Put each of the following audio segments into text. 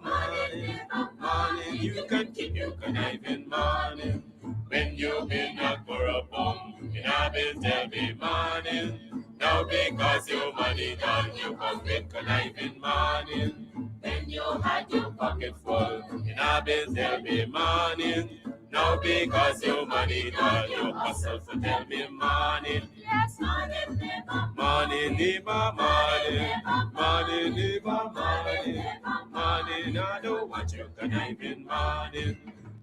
morning. You can keep your conniving morning. When you been a corrupt in a bill, tell me morning. Now because your money done, you come with conniving morning. When you had your pocket full in a bill, tell me morning. Now because your money done, you hustle for tell me morning. Yes, morning, neighbor. Morning, neighbor, morning. Morning, neighbor, morning. Morning, I don't want you conniving morning.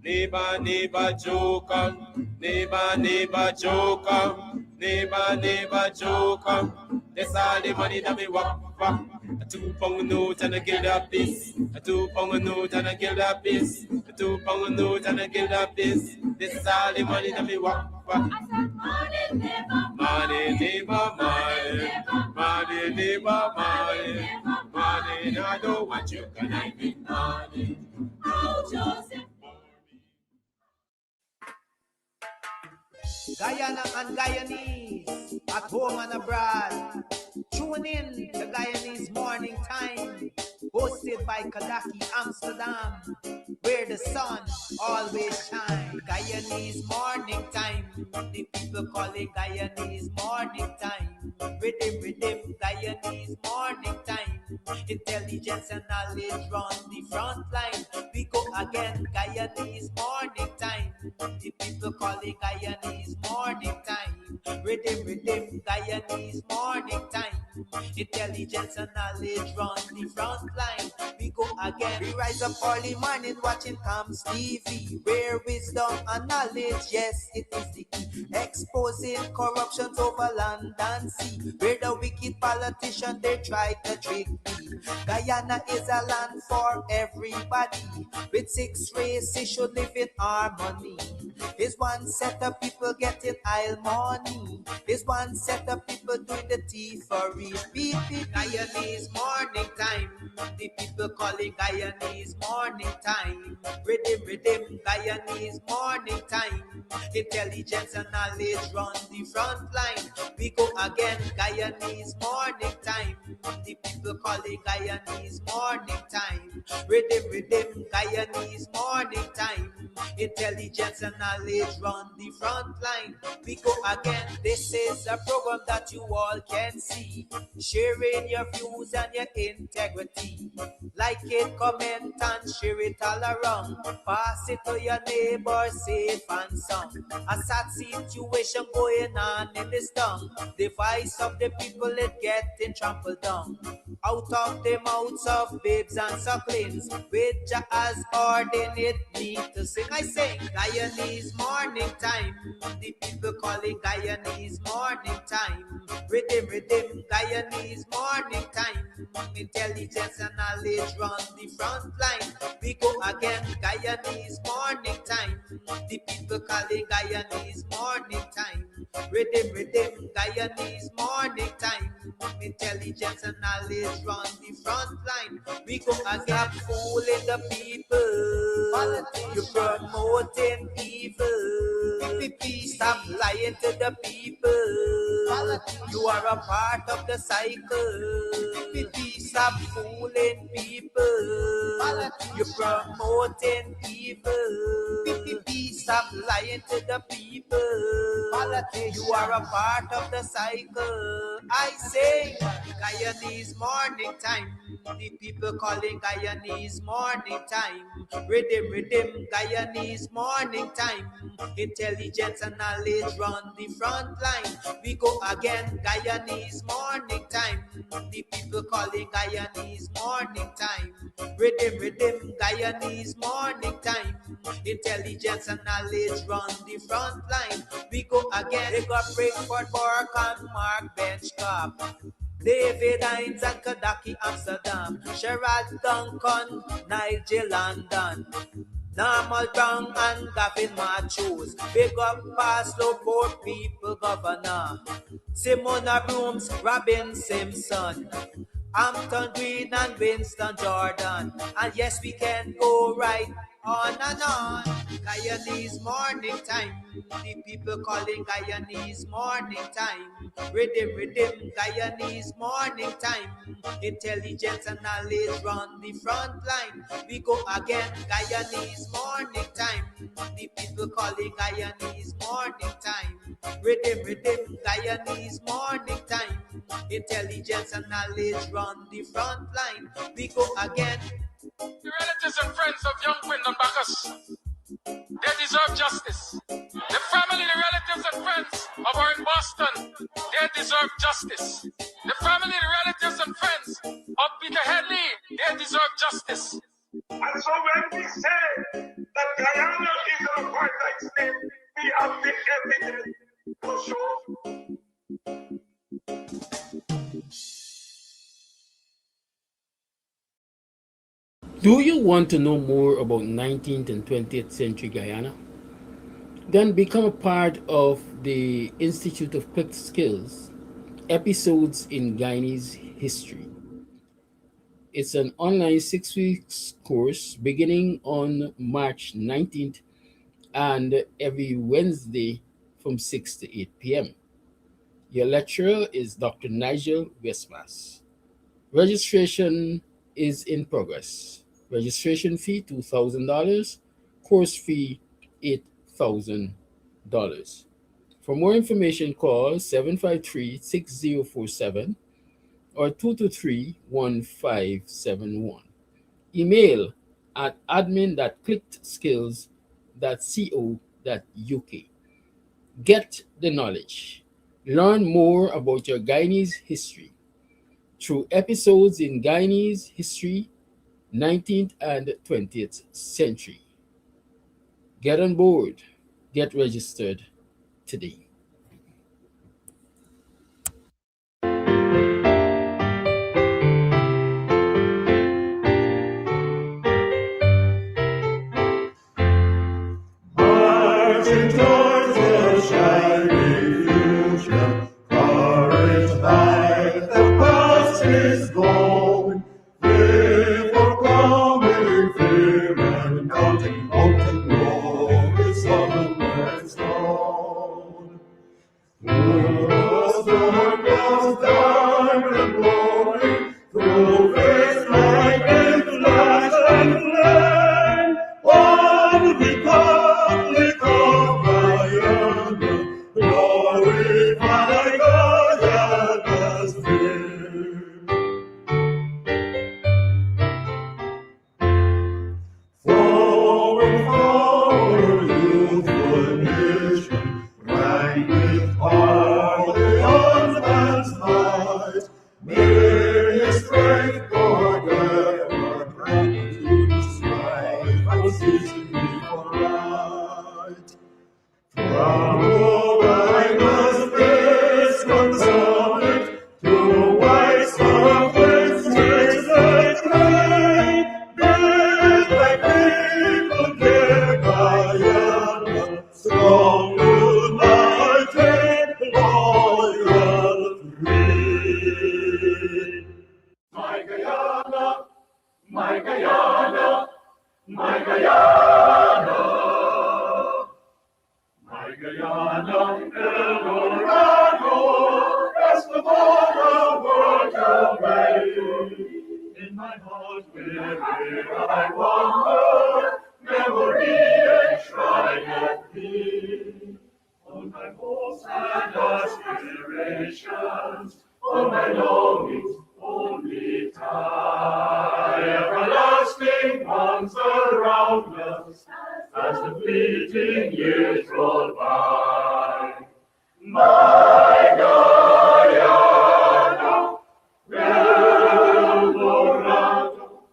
Neighbor, neighbor, joker. Neighbor, neighbor, joker. Neighbor, neighbor, joker. That's all the money that me walk for. A 2 pound note and a guilder piece. A 2 pound note and a guilder piece. A 2 pound note and a guilder piece. This is all the money that me walk for. I said money, neighbor. Money, neighbor, money. Money, neighbor, money. Money, I don't want you conniving money. Oh, Joseph. Guyana and Guyanese, at home and abroad. Tune in to Guyanese Morning Time, hosted by Kadaki Amsterdam, where the sun always shines. Guyanese Morning Time, the people call it Guyanese Morning Time. Rhythm, Guyanese Morning Time. Intelligence and knowledge run the front line. We go again, Guyanese Morning Time. The people call it Guyanese Morning Time. Rhythm, Guyanese Morning Time. Intelligence and knowledge run the front line. We go again. We rise up early morning watching Tom's TV, where wisdom and knowledge, yes, it is the key. Exposing corruption over land and sea, where the wicked politicians they try to trick me. Guyana is a land for everybody. With 6 races should live in harmony. There's one set of people getting aisle money. There's one set of people doing the thievery. Beep. Guyanese Morning Time. The people calling Guyanese Morning Time. Rhythm, Guyanese Morning Time. Intelligence and knowledge run the front line. We go again, Guyanese Morning Time. The people calling Guyanese Morning Time. Rhythm, Guyanese Morning Time. Intelligence and knowledge run the front line. We go again. This is a program that you all can see, sharing your views and your integrity. Like it, comment and share it all around. Pass it to your neighbor, safe and sound. A sad situation going on in this town. The voice of the people is getting trampled down. Out of the mouths of babes and sucklings, which has ordained me to sing. I sing Guyanese Morning Time. The people calling Guyanese Morning Time. Rhythm, Guyanese Morning Time. Intelligence and knowledge run the front line. We go again, Guyanese Morning Time. The people calling Guyanese Morning Time. Rhythm, Guyanese Morning Time. Intelligence and knowledge run the front line. We go again, fooling the people. You're promoting evil. Stop lying to the people. You are a part of the cycle. Stop fooling people. You're promoting evil. Stop lying to the people. You are a part of the cycle. I say Guyanese Morning Time. The people calling Guyanese Morning Time. Rhythm, Guyanese Morning Time. Intelligence and knowledge run the front line. We go again, Guyanese Morning Time. The people calling Guyanese Morning Time. Rhythm, Guyanese Morning Time. Intelligence and knowledge run the front line. We go again, they got Breakford, Bork and Mark Benchcop. David Hines and Kadaki Amsterdam. Sherrod Duncan, Nigel London. Normal Brown and Gavin Matthews. Big up Paslow, Port People Governor. Simona Brooms, Robin Simpson. Hampton Green and Winston Jordan. And yes, we can go right On and on, Guyanese morning time. The people calling Guyanese morning time. Rhythm, rhythm, Guyanese morning time. Intelligence and knowledge run the front line. We go again, Guyanese morning time. The people calling Guyanese morning time. Rhythm, rhythm, Guyanese morning time. Intelligence and knowledge run the front line. We go again. The relatives and friends of young Quindon Bacchus, they deserve justice. The family, the relatives and friends of our in Boston, they deserve justice. The family, the relatives and friends of Peter Headley, they deserve justice. And so when we say that Guyana is an apartheid state, we have the evidence to show. Do you want to know more about 19th and 20th century Guyana? Then become a part of the Institute of Quick Skills Episodes in Guyanese History. It's an online 6 week course beginning on March 19th and every Wednesday from 6 to 8 p.m. Your lecturer is Dr. Nigel Westmas. Registration is in progress. Registration fee $2,000, course fee $8,000. For more information, call 753-6047 or 223-1571. Email at admin.clickedskills.co.uk. Get the knowledge. Learn more about your Guyanese history through episodes in Guyanese history, 19th and 20th century. Get on board. Get registered today. Marching towards the shining future, courage high, the past is gone. Overcoming fear and counting mountain glory, sun and stone. Through the storm clouds dark and glowing, through faith light and flash and flame, one republic of Guyana, glorify Guyana's name. Forward, forward, youthful nation, right with all the husband's might. May his strength forever grant to the strife unceasingly for right. From Guyana's base consummate to white surface takes the train. Build thy people, dear Guyana, strong, united, loyal, free. My Guyana, my Guyana, my Guyana. My Guyana, El Dorado, as the world away. In my heart, wherever I wander, memory enshrined thee. All my hopes and aspirations, all my longings, only tie everlasting bonds around us as the fleeting years roll by. My Guyana, El Dorado,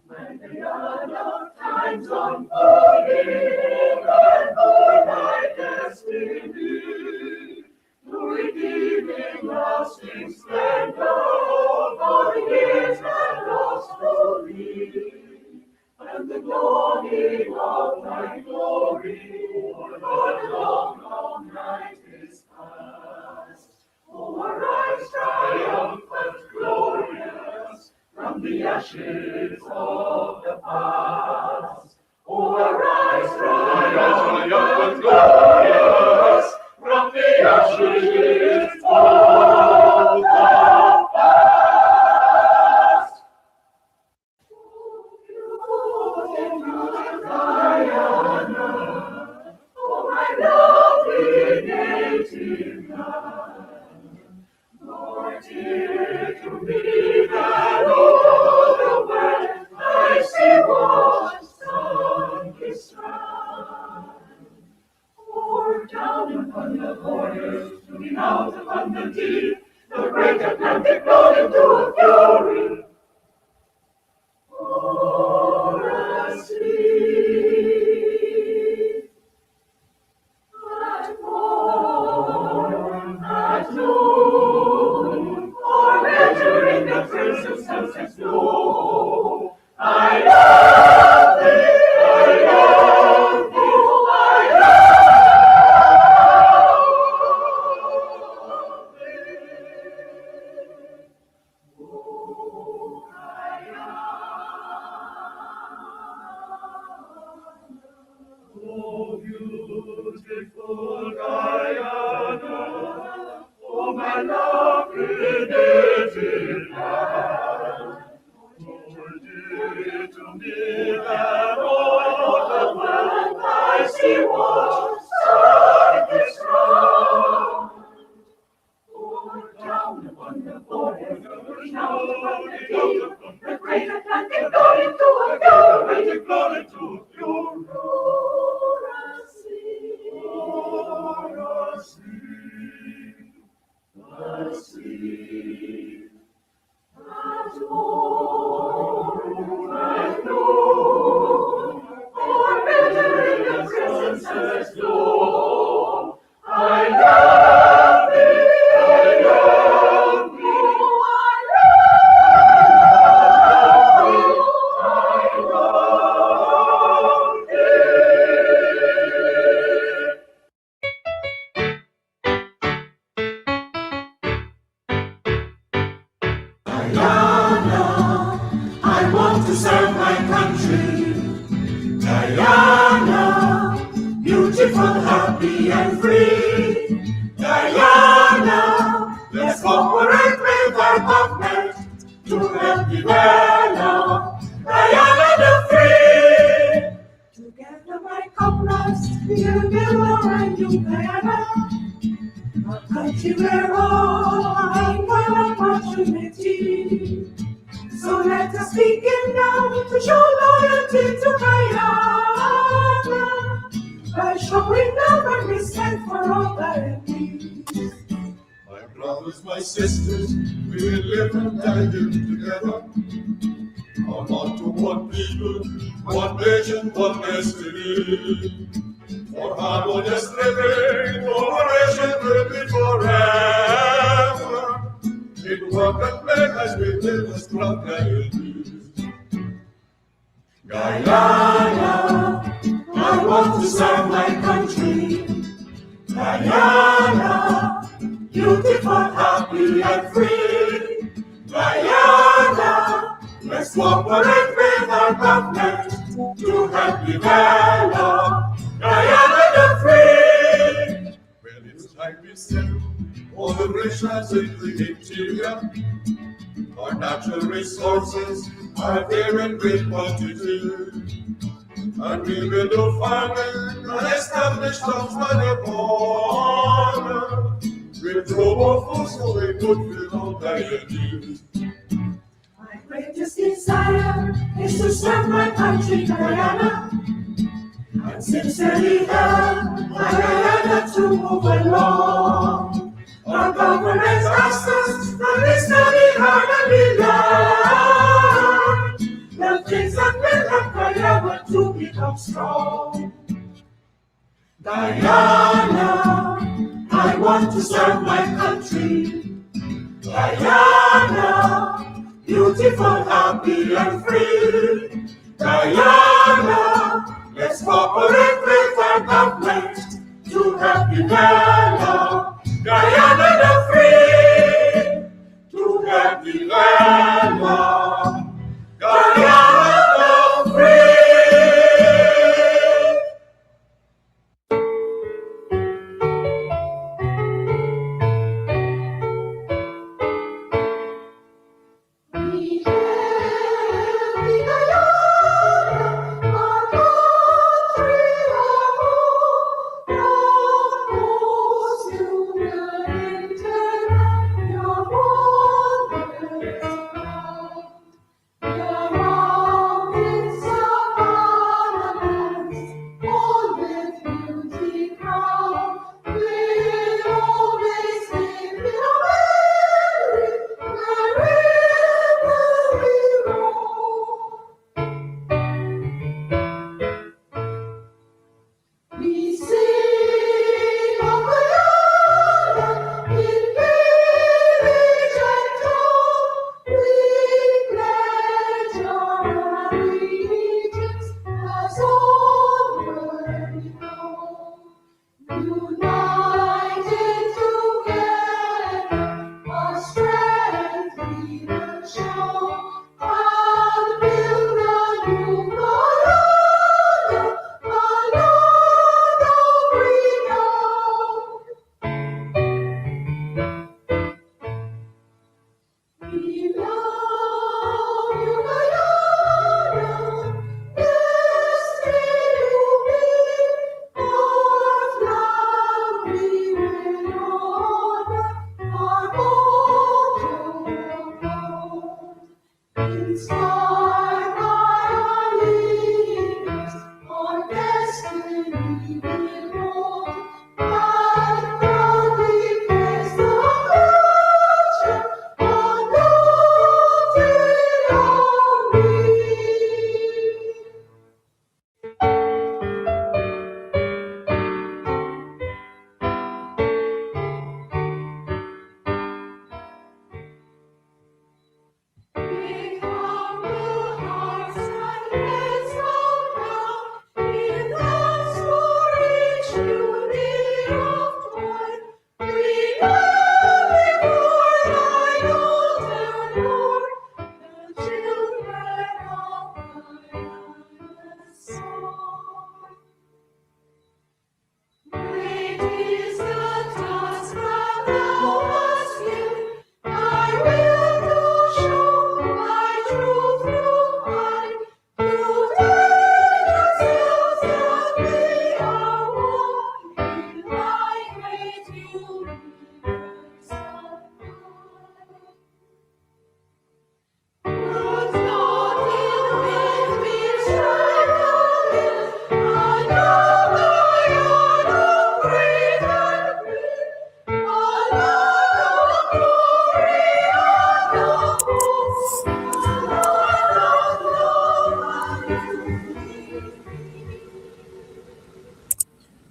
my Guyana, time's unfolding and for my destiny, to redeeming lasting splendor over years and lost glory. And the glory of thy glory, for the long, long night is past. Oh, arise triumphant, glorious, from the ashes of the past. Oh,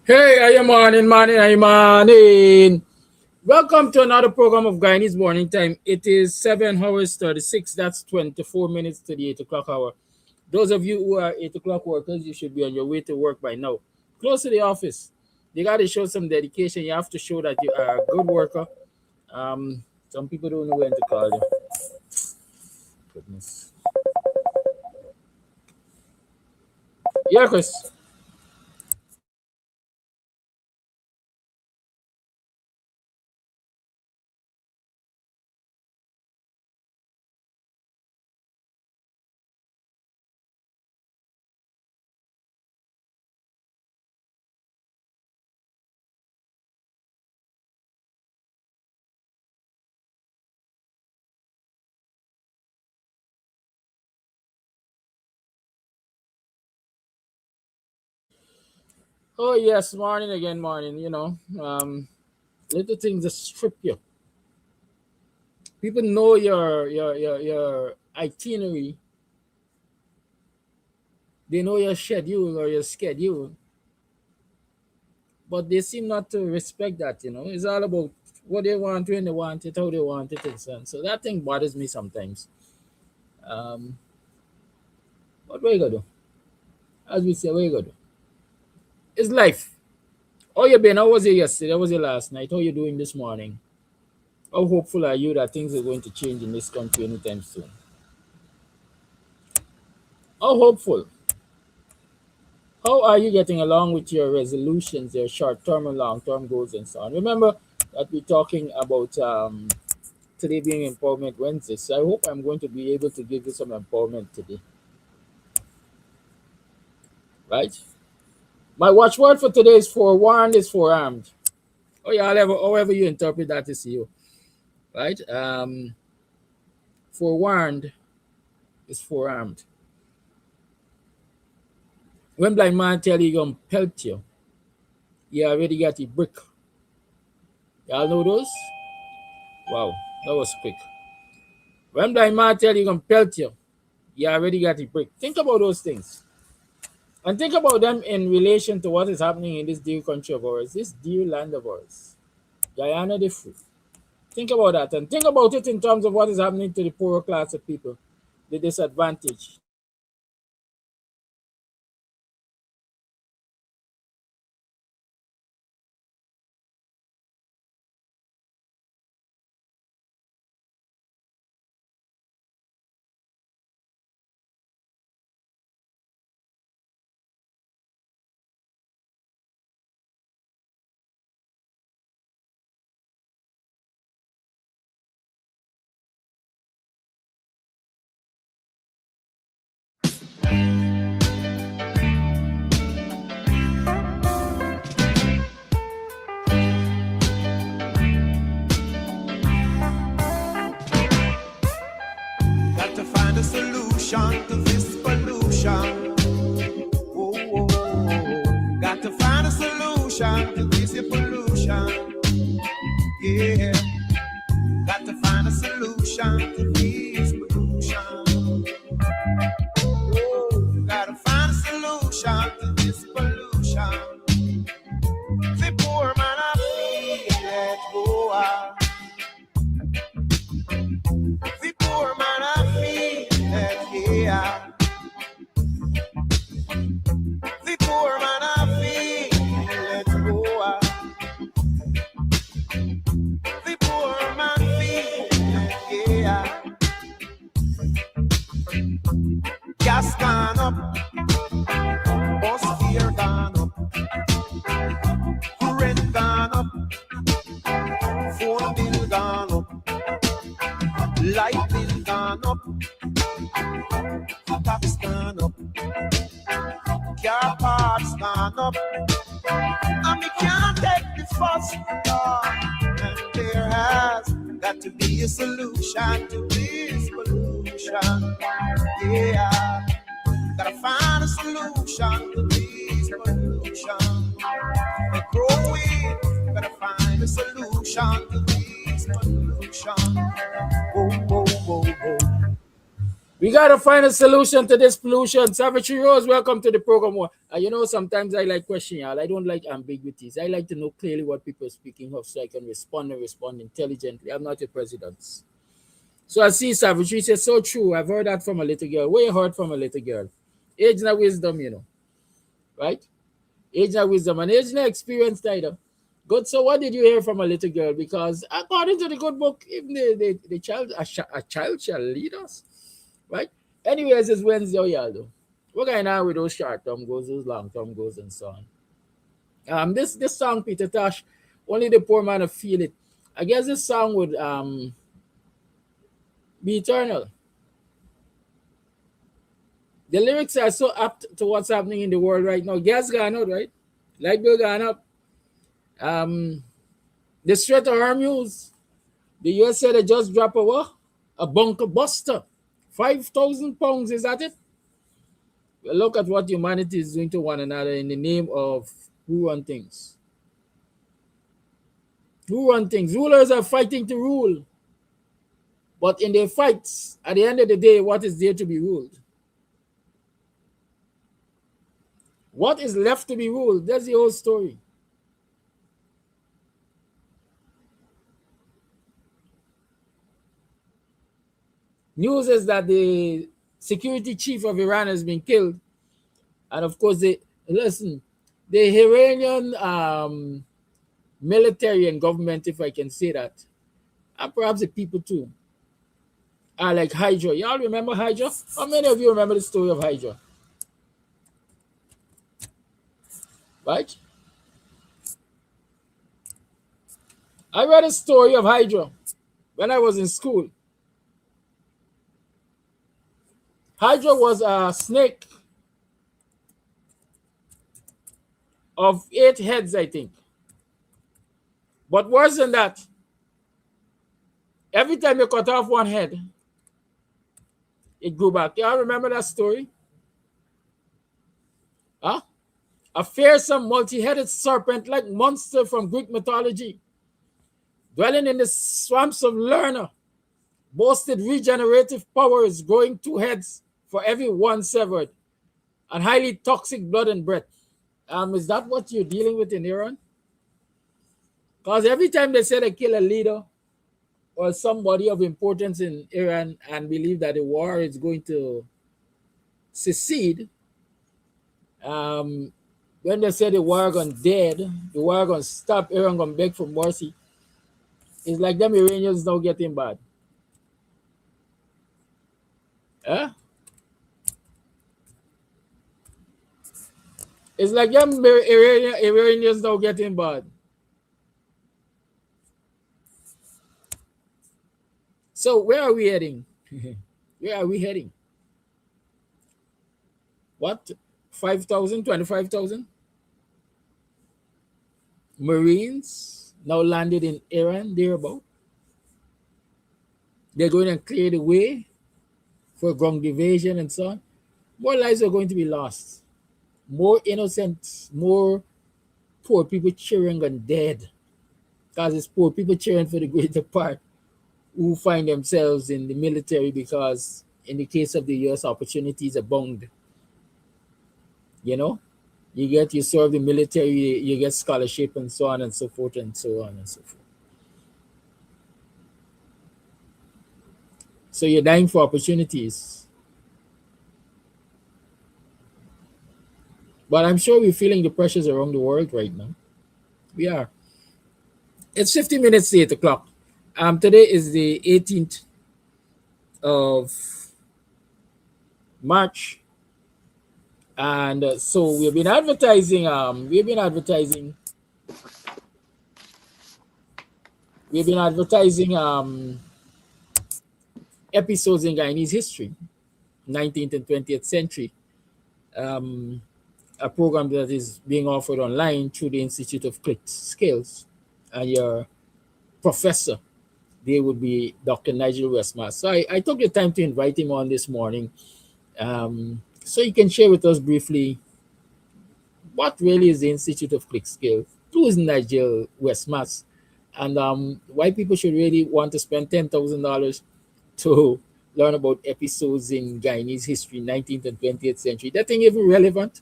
Hey, are you morning? Welcome to another program of Guyanese Morning Time. It is 7 hours 36. That's 24 minutes to the 8 o'clock hour. Those of you who are 8 o'clock workers, you should be on your way to work by now. Close to the office. You got to show some dedication. You have to show that you are a good worker. Some people don't know when to call you. Goodness. Yeah, Chris. Oh, yes, morning again, morning. Little things that strip you. People know your itinerary. They know your schedule or your schedule, but they seem not to respect that. It's all about what they want, when they want it, how they want it, and so on. So that thing bothers me sometimes. Um, but what you gonna do? As we say, what you gonna do? It's life. How you been? How was it yesterday? How was it last night? How you doing this morning? How hopeful are you that things are going to change in this country anytime soon? How hopeful? How are you getting along with your resolutions, your short-term and long-term goals, and so on? Remember that we're talking about today being Empowerment Wednesday. So I hope I'm going to be able to give you some empowerment today, right? My watchword for today is forewarned is forearmed. Oh yeah, however you interpret that is you, right? Forewarned is forearmed. When blind man tell you gonna pelt you, you already got the brick. Y'all know those? Wow, that was quick. When blind man tell you gonna pelt you already got the brick. Think about those things. And think about them in relation to what is happening in this dear country of ours, this dear land of ours, Guyana the free. Think about that and think about it in terms of what is happening to the poorer class of people, the disadvantaged. Got to find a solution to this pollution. Oh, oh, oh. Got to find a solution to this pollution. Yeah. Got to find a solution to this pollution. Oh, gotta find a solution to this pollution. The poor man I feel let go out. The poor man I feel let here. The poor man I feel let go out. The poor man feel let here. Gas gone up, bus fare gone up, rent gone up, phone bill gone up, light bill gone up, tax gone up, car parts gone up, and we can't take this fuss, and there has got to be a solution to this pollution. Yeah, gotta find a solution to this pollution. We're growing, gotta find a solution to this pollution. Oh, oh, oh, oh. We gotta find a solution to this pollution. Savage Rose, welcome to the program. Sometimes I like questioning y'all. I don't like ambiguities. I like to know clearly what people are speaking of so I can respond and respond intelligently. I'm not a president. So I see Savage. He says, so true. I've heard that from a little girl. Where you heard from a little girl? Age na wisdom, right? Age na wisdom and age na experience either. Good. So what did you hear from a little girl? Because according to the good book, even the child, a child shall lead us, right? Anyways, it's Wednesday, y'all. We're going on with those short term goals, those long term goals, and so on. This song, Peter Tosh, only the poor man will feel it. I guess this song would be eternal. The lyrics are so apt to what's happening in the world right now. Gas gone out, right? Light bill gone up. The Strait of Hormuz, the US said they just dropped a bunker buster. 5,000 pounds, is that it? Well, look at what humanity is doing to one another in the name of who run things. Who run things? Rulers are fighting to rule. But in their fights, at the end of the day, what is there to be ruled? What is left to be ruled? That's the whole story. News is that the security chief of Iran has been killed. And of course, the Iranian military and government, if I can say that, and perhaps the people too, are like Hydra. Y'all remember Hydra? How many of you remember the story of Hydra? Right? I read a story of Hydra when I was in school. Hydra was a snake of 8 heads, I think. But worse than that, every time you cut off one head, it grew back. Y'all remember that story? Huh? A fearsome, multi-headed serpent-like monster from Greek mythology, dwelling in the swamps of Lerna, boasted regenerative powers, growing 2 heads for every one severed, and highly toxic blood and breath. Is that what you're dealing with in Iran? Because every time they say they kill a leader or somebody of importance in Iran and believe that the war is going to succeed, when they say the war gone dead, the war gonna stop, Iran gonna beg for mercy, it's like them Iranians now getting bad. Huh? It's like them Iranians now getting bad. So where are we heading? Where are we heading? What? 5,000, 25,000 Marines now landed in Iran, thereabout. They're going to clear the way for ground division and so on. More lives are going to be lost. More innocent, more poor people cheering and dead. Because it's poor people cheering for the greater part who find themselves in the military because in the case of the US, opportunities abound. You serve the military, you get scholarship and so on and so forth and so on and so forth. So you're dying for opportunities. But I'm sure we're feeling the pressures around the world right now. We are. It's 50 minutes to 8 o'clock. Today is the 18th of March. And so we've been advertising episodes in Guyanese history, 19th and 20th century. A program that is being offered online through the Institute of Click Skills. And your professor, they would be Dr. Nigel Westmas. So I took the time to invite him on this morning. So you can share with us briefly what really is the Institute of Click Skills, who is Nigel Westmas, and why people should really want to spend $10,000 to learn about episodes in Guyanese history, 19th and 20th century. That thing even relevant,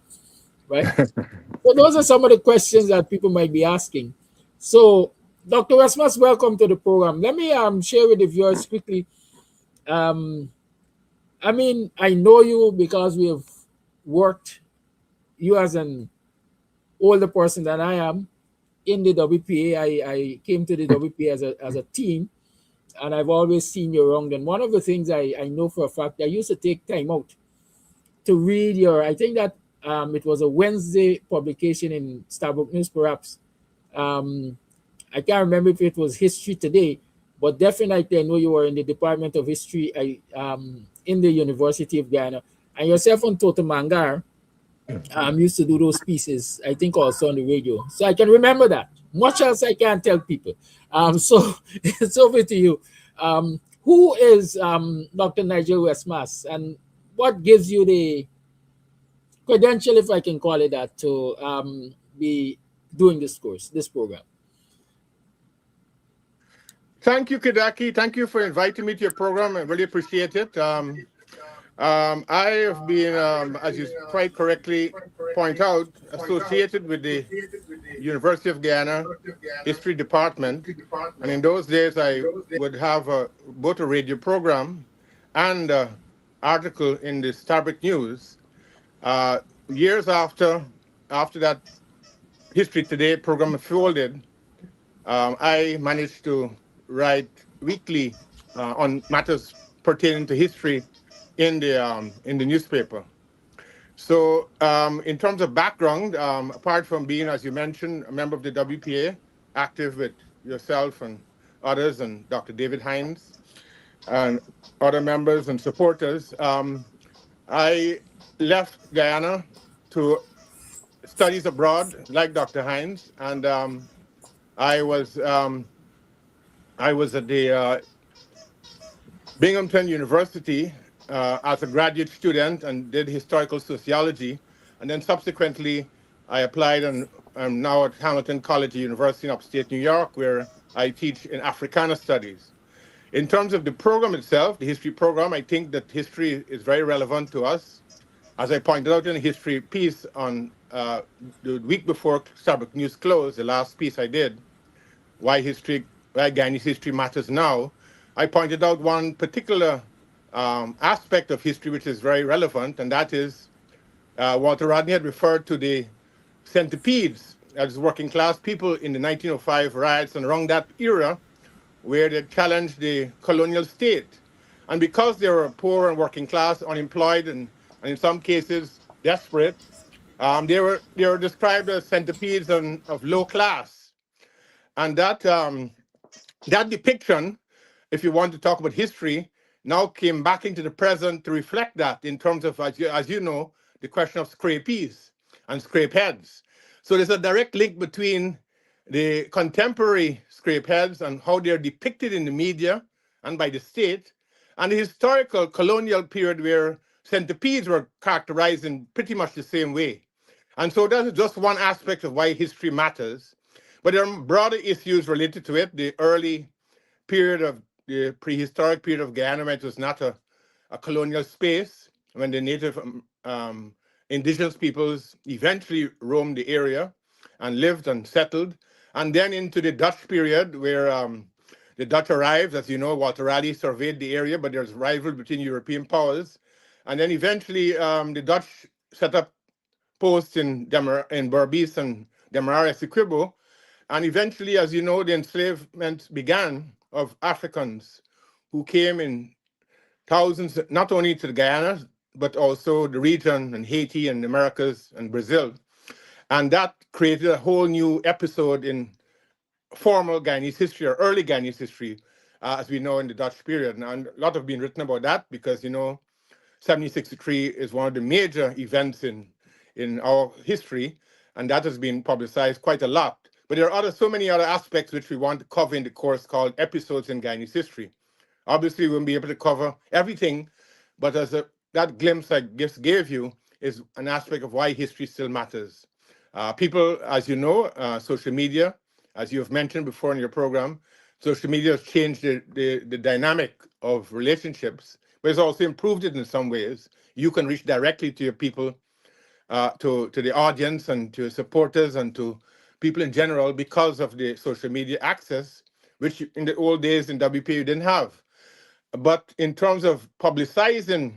right? So those are some of the questions that people might be asking. So, Dr. Westmas, welcome to the program. Let me share with the viewers quickly. Um, I mean, I know you because we have worked, you as an older person than I am, in the WPA. I came to the WPA as a teen, and I've always seen you around. And one of the things I know for a fact, I used to take time out to read your, I think that it was a Wednesday publication in Starbuck News, perhaps. Um, I can't remember if it was History Today, but definitely I know you were in the Department of History in the University of Guyana. And yourself and Toto Mangar used to do those pieces, I think also on the radio. So I can remember that. Much else I can't tell people. So it's over to you. Who is Dr. Nigel Westmas, and what gives you the credential, if I can call it that, to be doing this course, this program? Thank you, Kadaki. Thank you for inviting me to your program. I really appreciate it. I have been, as you quite correctly point out, associated with the University of Guyana History Department. And in those days, I would have both a radio program and an article in the Starbuck News. Years after that History Today program folded, I managed to write weekly on matters pertaining to history in the newspaper. So in terms of background, apart from being, as you mentioned, a member of the WPA, active with yourself and others, and Dr. David Hines, and other members and supporters, I left Guyana to studies abroad, like Dr. Hines, and I was at the Binghamton University as a graduate student and did historical sociology. And then subsequently, I applied and I'm now at Hamilton College University in upstate New York, where I teach in Africana studies. In terms of the program itself, the history program, I think that history is very relevant to us. As I pointed out in a history piece on the week before Starbuck News closed, the last piece I did, why Guyanese history matters now, I pointed out one particular aspect of history which is very relevant, and that is Walter Rodney had referred to the centipedes as working class people in the 1905 riots and around that era, where they challenged the colonial state. And because they were poor and working class, unemployed, and in some cases desperate, they were described as centipedes of low class. And that depiction, if you want to talk about history, now came back into the present to reflect that in terms of, as you know, the question of scrapees and scrapeheads. So there's a direct link between the contemporary scrapeheads and how they're depicted in the media and by the state, and the historical colonial period where centipedes were characterized in pretty much the same way. And so that is just one aspect of why history matters. But there are broader issues related to it. The early period of the prehistoric period of Guyana, when it was not a colonial space, when the native indigenous peoples eventually roamed the area and lived and settled. And then into the Dutch period, where the Dutch arrived. As you know, Walter Raleigh surveyed the area, but there's rivalry between European powers. And then eventually the Dutch set up posts in Berbice and Demerara Essequibo. And eventually, as you know, the enslavement began of Africans who came in thousands, not only to Guyana, but also the region and Haiti and the Americas and Brazil. And that created a whole new episode in formal Guyanese history or early Guyanese history, as we know in the Dutch period. And a lot have been written about that because, you know, 1763 is one of the major events in our history, and that has been publicized quite a lot. But there are so many other aspects which we want to cover in the course called Episodes in Guyanese History. Obviously, we won't be able to cover everything, but that glimpse I just gave you is an aspect of why history still matters. People, as you know, social media, as you have mentioned before in your program, social media has changed the dynamic of relationships but it's also improved it in some ways. You can reach directly to your people, to the audience and to supporters and to people in general because of the social media access, which in the old days in WP you didn't have. But in terms of publicizing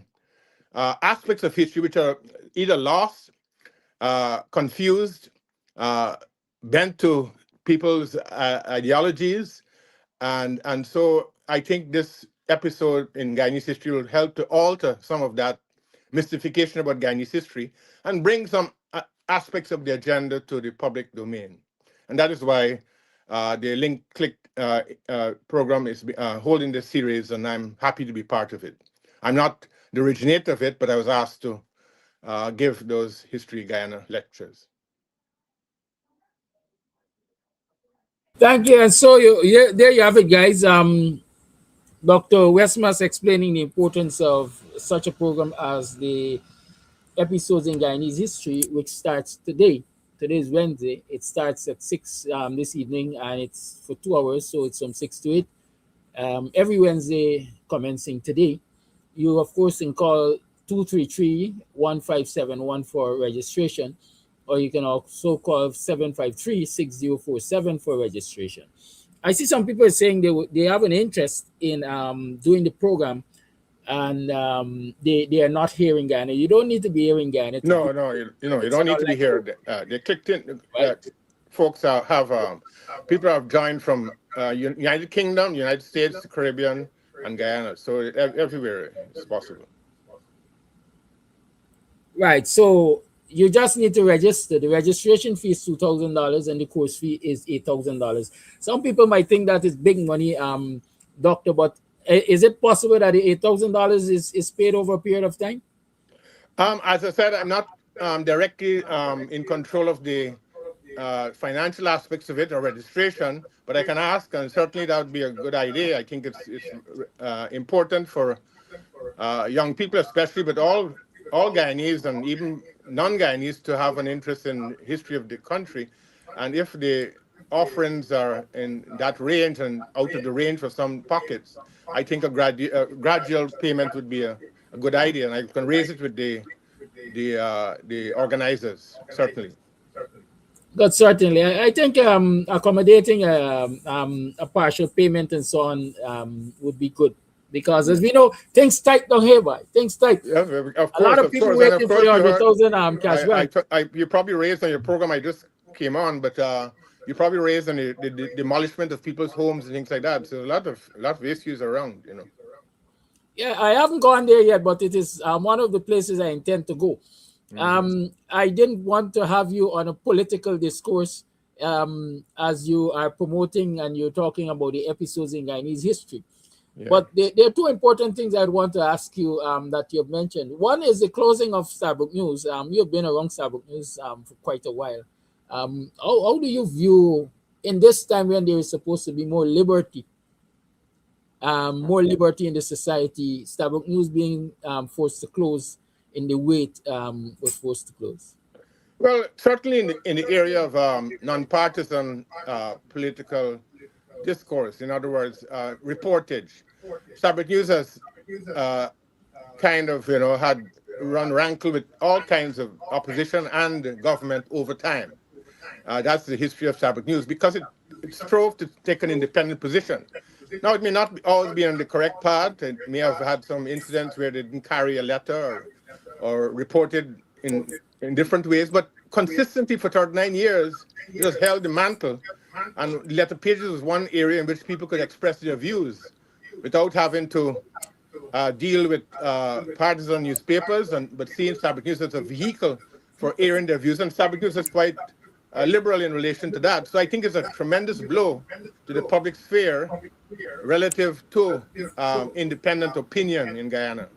aspects of history which are either lost, confused, uh, bent to people's ideologies, and so I think this episode in Guyanese history will help to alter some of that mystification about Guyanese history and bring some aspects of the agenda to the public domain. And that is why the Link Click program is holding this series, and I'm happy to be part of it. I'm not the originator of it, but I was asked to give those History Guyana lectures. Thank you. And so there you have it, guys. Dr. Westmas explaining the importance of such a program as the Episodes in Guyanese History, which starts today. Today is Wednesday. It starts at 6 this evening, and it's for 2 hours, so it's from 6 to 8. Every Wednesday commencing today. You, of course, can call 233-157-1 for registration, or you can also call 753-6047 for registration. I see some people saying they have an interest in doing the program, and they are not here in Ghana. You don't need to be here in Ghana. No, you don't need to be here. They clicked in. Right. Folks have people have joined from United Kingdom, United States, the Caribbean, and Guyana. So everywhere it's possible. Right. So you just need to register. The registration fee is $2,000 and the course fee is $8,000. Some people might think that is big money, doctor, but is it possible that the $8,000 is paid over a period of time? As I said, I'm not directly in control of the financial aspects of it or registration, but I can ask, and certainly that would be a good idea. I think it's important for young people, especially, but all Guyanese and even non-Guyanese to have an interest in history of the country. And if the offerings are in that range and out of the range for some pockets, I think a gradual payment would be a good idea, and I can raise it with the organizers, certainly. But certainly, I think accommodating a partial payment and so on would be good, because as we know, things tight down here, boy. Things tight. Yeah, of course, a lot of people waiting for the 100,000 cash back. You probably raised on your program. I just came on, but you probably raised on the demolishment of people's homes and things like that. So a lot of issues around, you know. Yeah, I haven't gone there yet, but it is one of the places I intend to go. I didn't want to have you on a political discourse as you are promoting and you're talking about the episodes in Guyanese history. Yeah. But there are two important things I'd want to ask you that you've mentioned. One is the closing of Starbuck News. You've been around Starbuck News for quite a while. How do you view, in this time when there is supposed to be more liberty in the society, Starbuck News being forced to close in the way it was forced to close? Well, certainly in the area of nonpartisan political discourse, in other words, reportage. Starbuck News has kind of, had run rankle with all kinds of opposition and government over time. That's the history of Starbuck News, because it strove to take an independent position. Now, it may not always be on the correct path. It may have had some incidents where they didn't carry a letter or reported in different ways, but consistently for 39 years, it has held the mantle. And letter pages was one area in which people could express their views without having to deal with partisan newspapers, but seeing Starbuck News as a vehicle for airing their views. And Starbuck News is quite liberal in relation to that. So I think it's a tremendous blow to the public sphere relative to independent opinion in Guyana.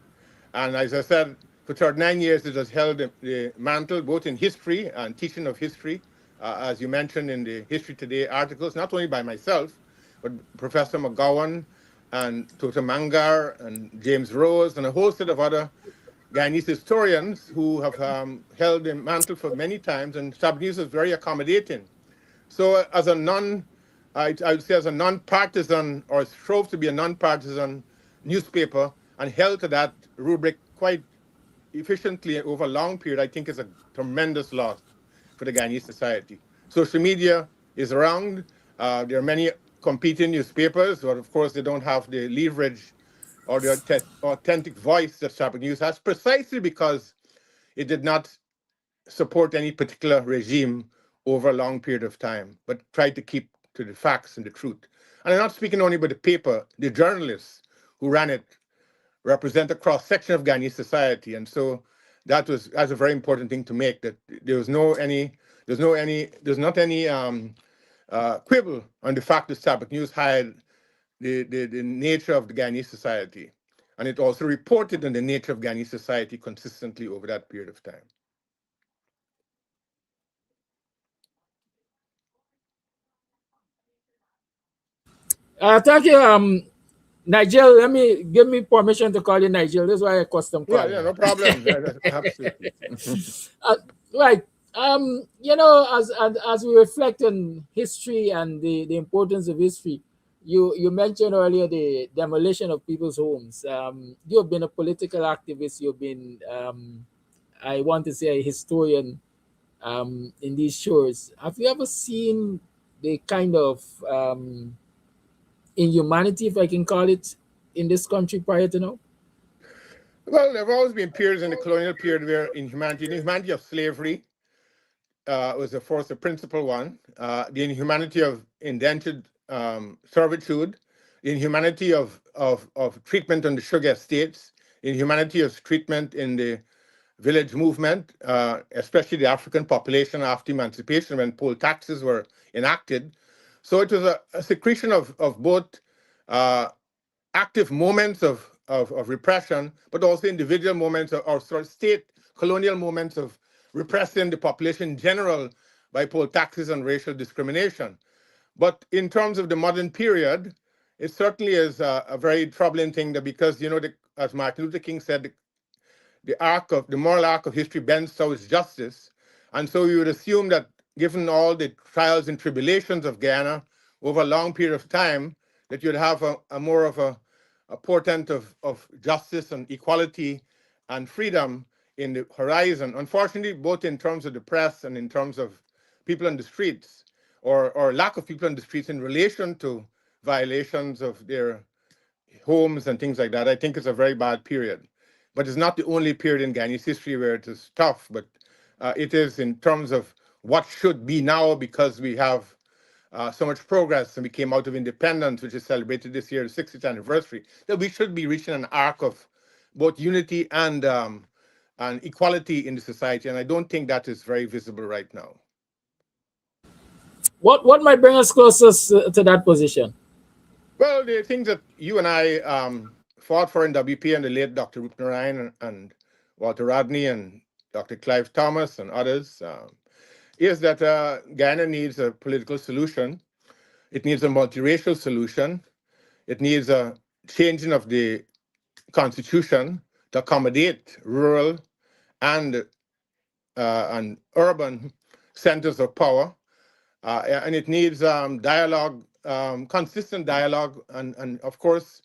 And as I said, for 39 years, it has held the mantle both in history and teaching of history, as you mentioned in the History Today articles, not only by myself, but Professor McGowan and Tota Mangar and James Rose and a whole set of other Guyanese historians who have held the mantle for many times, and Starbuck News is very accommodating. So as a I would say as a non-partisan, or strove to be a non-partisan newspaper, and held to that rubric quite efficiently over a long period, I think is a tremendous loss for the Guyanese society. Social media is around. There are many competing newspapers, but of course they don't have the leverage or the authentic voice that Shabbat News has, precisely because it did not support any particular regime over a long period of time, but tried to keep to the facts and the truth. And I'm not speaking only about the paper, the journalists who ran it represent a cross section of Guyanese society, and so that's a very important thing to make. That there's not any quibble on the fact that Sabbath News had the nature of the Guyanese society, and it also reported on the nature of Guyanese society consistently over that period of time. Thank you, Nigel. Give me permission to call you Nigel. This is why I custom Yeah, call yeah, you. no problem. Absolutely. uh, right. As we reflect on history and the importance of history, you mentioned earlier the demolition of people's homes. You have been a political activist. You've been, I want to say, a historian in these shores. Have you ever seen the kind of inhumanity, if I can call it, in this country prior to now? Well, there have always been periods in the colonial period where the inhumanity of slavery was, of course, the principal one. The inhumanity of indentured servitude, the inhumanity of treatment on the sugar estates, the inhumanity of treatment in the village movement, especially the African population after emancipation when poll taxes were enacted. So it was a secretion of both uh, active moments of repression, but also individual moments or sort of state colonial moments of repressing the population in general by poll taxes and racial discrimination. But in terms of the modern period, it certainly is a very troubling thing that because, as Martin Luther King said, the moral arc of history bends towards justice. And so you would assume that given all the trials and tribulations of Guyana over a long period of time, that you'd have a more of a portent of justice and equality and freedom in the horizon. Unfortunately, both in terms of the press and in terms of people on the streets, or lack of people on the streets in relation to violations of their homes and things like that, I think it's a very bad period. But it's not the only period in Guyanese history where it is tough, but it is in terms of what should be now because we have so much progress and we came out of independence, which is celebrated this year, the 60th anniversary, that we should be reaching an arc of both unity and equality in the society. And I don't think that is very visible right now. What might bring us closer to that position? Well, the things that you and I fought for in WP and the late Dr. Rup Narayan and Walter Rodney and Dr. Clive Thomas and others is that Guyana needs a political solution. It needs a multiracial solution. It needs a changing of the constitution to accommodate rural and and urban centers of power. And it needs dialogue, consistent dialogue, and of course,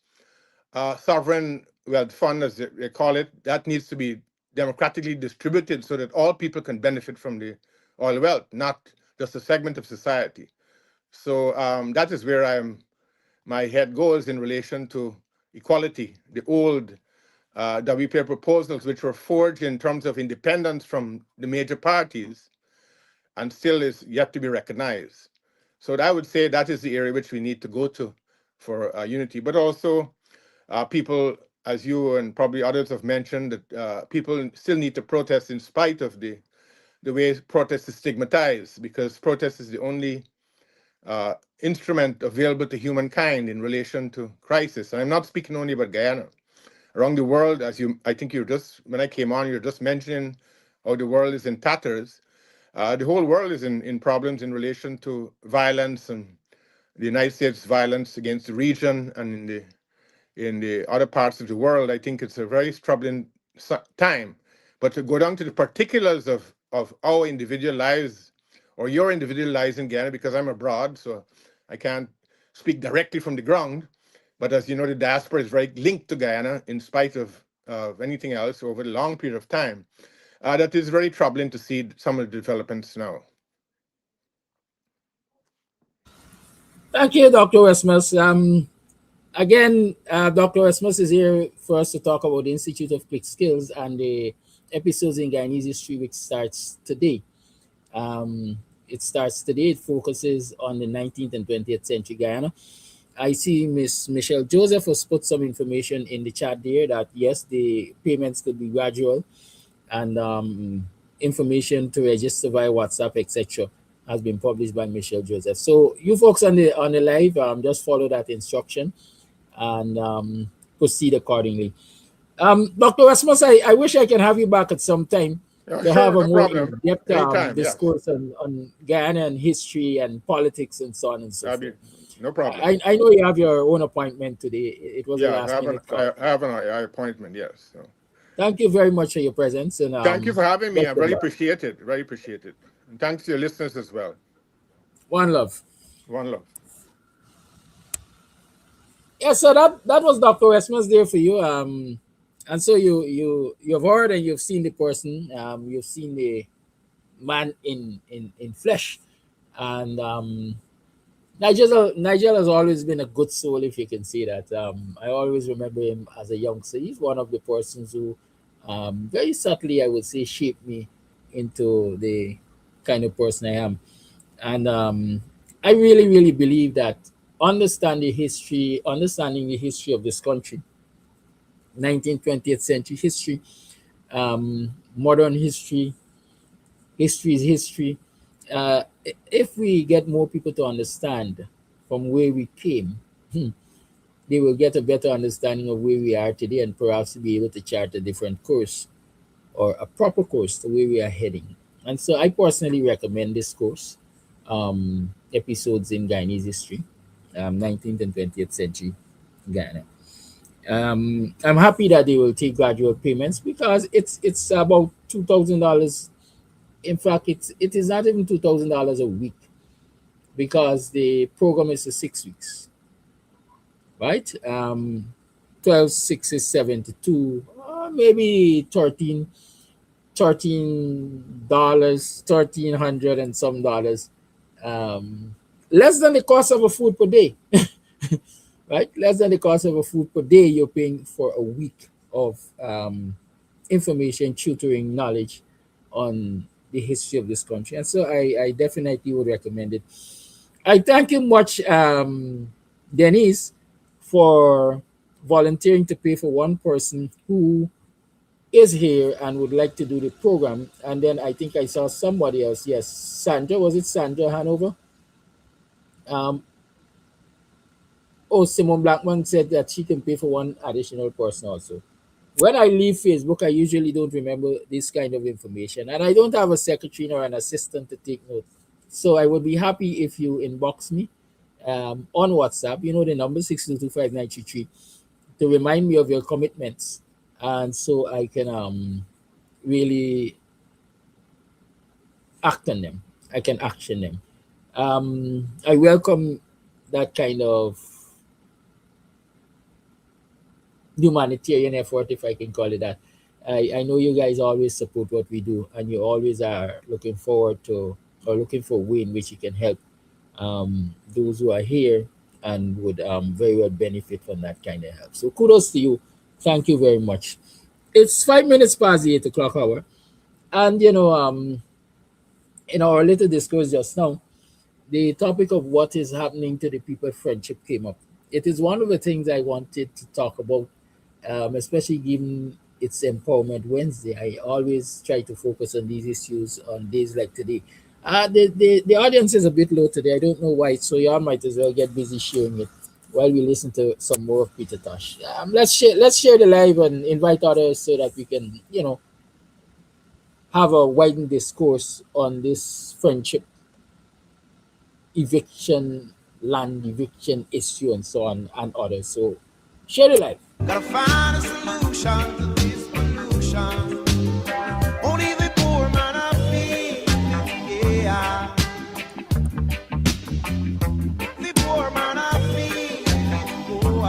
sovereign wealth fund, as they call it, that needs to be democratically distributed so that all people can benefit from the oil wealth, not just a segment of society. So that is where my head goes in relation to equality. The old WPA proposals, which were forged in terms of independence from the major parties, and still is yet to be recognized. So I would say that is the area which we need to go to for unity, but also people, as you and probably others have mentioned, that people still need to protest in spite of the way protest is stigmatized, because protest is the only instrument available to humankind in relation to crisis. And I'm not speaking only about Guyana. Around the world, I think when I came on, you're just mentioning how the world is in tatters. The whole world is in problems in relation to violence and the United States violence against the region and in the other parts of the world. I think it's a very troubling time. But to go down to the particulars of our individual lives or your individual lives in Ghana, because I'm abroad, so I can't speak directly from the ground. But as you know, the diaspora is very linked to Guyana in spite of anything else over a long period of time. That is very troubling to see some of the developments now. Thank you, Dr. Westmus. Again, Dr. Westmus is here for us to talk about the Institute of Quick Skills and the episodes in Guyanese history, which starts today. It starts today. It focuses on the 19th and 20th century Guyana. I see Miss Michelle Joseph has put some information in the chat there that yes, the payments could be gradual, and information to register via WhatsApp, etc., has been published by Michelle Joseph. So you folks on the live, just follow that instruction and proceed accordingly. Dr. Rasmus, I wish I can have you back at some time to Sure, have a no more problem. in-depth Anytime, discourse on Guyana and history and politics and so on and so forth. No problem. I know you have your own appointment today. It was a last minute call. I have an appointment, yes. So. Thank you very much for your presence. And thank you for having me. I really appreciate it. Very appreciate it. And thanks to your listeners as well. One love. One love. Yeah, so that was Dr. Westmus there for you. And so you've heard and you've seen the person. You've seen the man in flesh. And Nigel has always been a good soul, if you can see that. I always remember him as a youngster. He's one of the persons who very subtly, I would say, shaped me into the kind of person I am. And I really, really believe that understanding the history of this country, 19th, 20th century history, modern history is history. If we get more people to understand from where we came, they will get a better understanding of where we are today and perhaps be able to chart a different course or a proper course to where we are heading. And so I personally recommend this course, episodes in Guyanese history, 19th and 20th century Guyana. I'm happy that they will take gradual payments because it's about $2,000. In fact, it is not even $2,000 a week because the program is for 6 weeks, right? 12, 6 is 72, maybe $13, $1,300 and some dollars, less than the cost of a food per day, right? Less than the cost of a food per day you're paying for a week of information, tutoring, knowledge on the history of this country. And so I definitely would recommend it. I thank you much, Denise, for volunteering to pay for one person who is here and would like to do the program. And then I think I saw somebody else. Yes, Sandra. Was it Sandra Hanover? Simone Blackman said that she can pay for one additional person also. When I leave Facebook, I usually don't remember this kind of information. And I don't have a secretary or an assistant to take note. So I would be happy if you inbox me on WhatsApp, you know the number 6225933, to remind me of your commitments. And so I can really act on them. I can action them. I welcome that kind of humanitarian effort, if I can call it that. I know you guys always support what we do, and you always are looking forward to or looking for a way in which you can help those who are here and would very well benefit from that kind of help. So kudos to you. Thank you very much. It's 5 minutes past the 8 o'clock hour. And, in our little discourse just now, the topic of what is happening to the people friendship came up. It is one of the things I wanted to talk about, especially given it's Empowerment Wednesday. I always try to focus on these issues on days like today. The audience is a bit low today. I don't know why, so y'all might as well get busy sharing it while we listen to some more of Peter Tosh. Let's share the live and invite others so that we can, have a widened discourse on this friendship, eviction, land eviction issue, and so on, and others. So share the live. Gotta find a solution to this pollution. Only the poor man I feel, yeah. The poor man I feel, oh,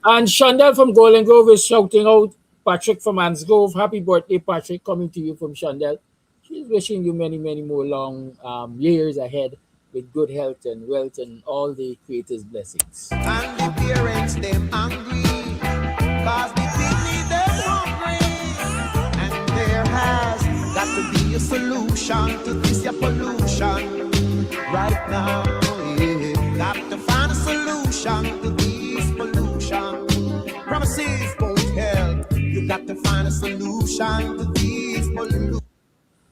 And Shondell from Golden Grove is shouting out Patrick from Ansgrove. Happy birthday, Patrick, coming to you from Shondell. She's wishing you many, many more long years ahead with good health and wealth and all the Creator's blessings. And the parents them angry, cause the picnic them hungry. And there has got to be a solution to this your pollution right now. Yeah. Got to find a solution to this pollution. Promises won't help. You got to find a solution to this pollution.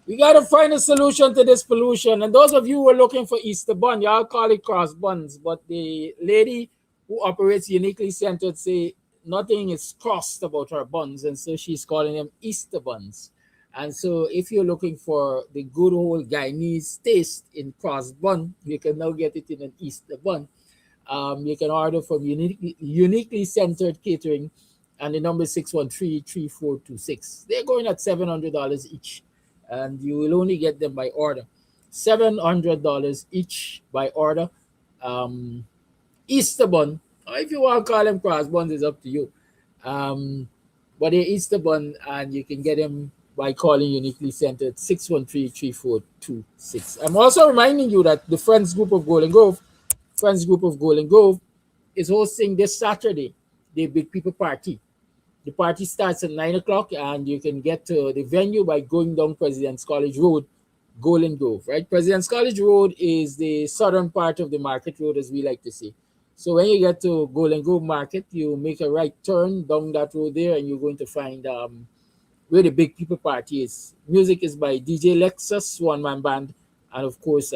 We got to find a solution to this pollution. And those of you who are looking for Easter bun, y'all call it cross buns. But the lady who operates Uniquely Centered say nothing is crossed about her buns. And so she's calling them Easter buns. And so if you're looking for the good old Guyanese taste in cross bun, you can now get it in an Easter bun. You can order from Uniquely Centered Catering, and the number is 613-3426. They're going at $700 each, and you will only get them by order. $700 each by order. Easter bun, or if you want to call them cross buns, is up to you. But they're Easter bun, and you can get them by calling Uniquely Centered 613-3426. I'm also reminding you that the Friends Group of Golden Grove is hosting this Saturday the Big People Party. The party starts at 9 o'clock, and you can get to the venue by going down President's College Road, Golden Grove, right? President's College Road is the southern part of the Market Road, as we like to say. So when you get to Golden Grove Market, you make a right turn down that road there, and you're going to find where the Big People Party is. Music is by DJ Lexus, one-man band, and of course,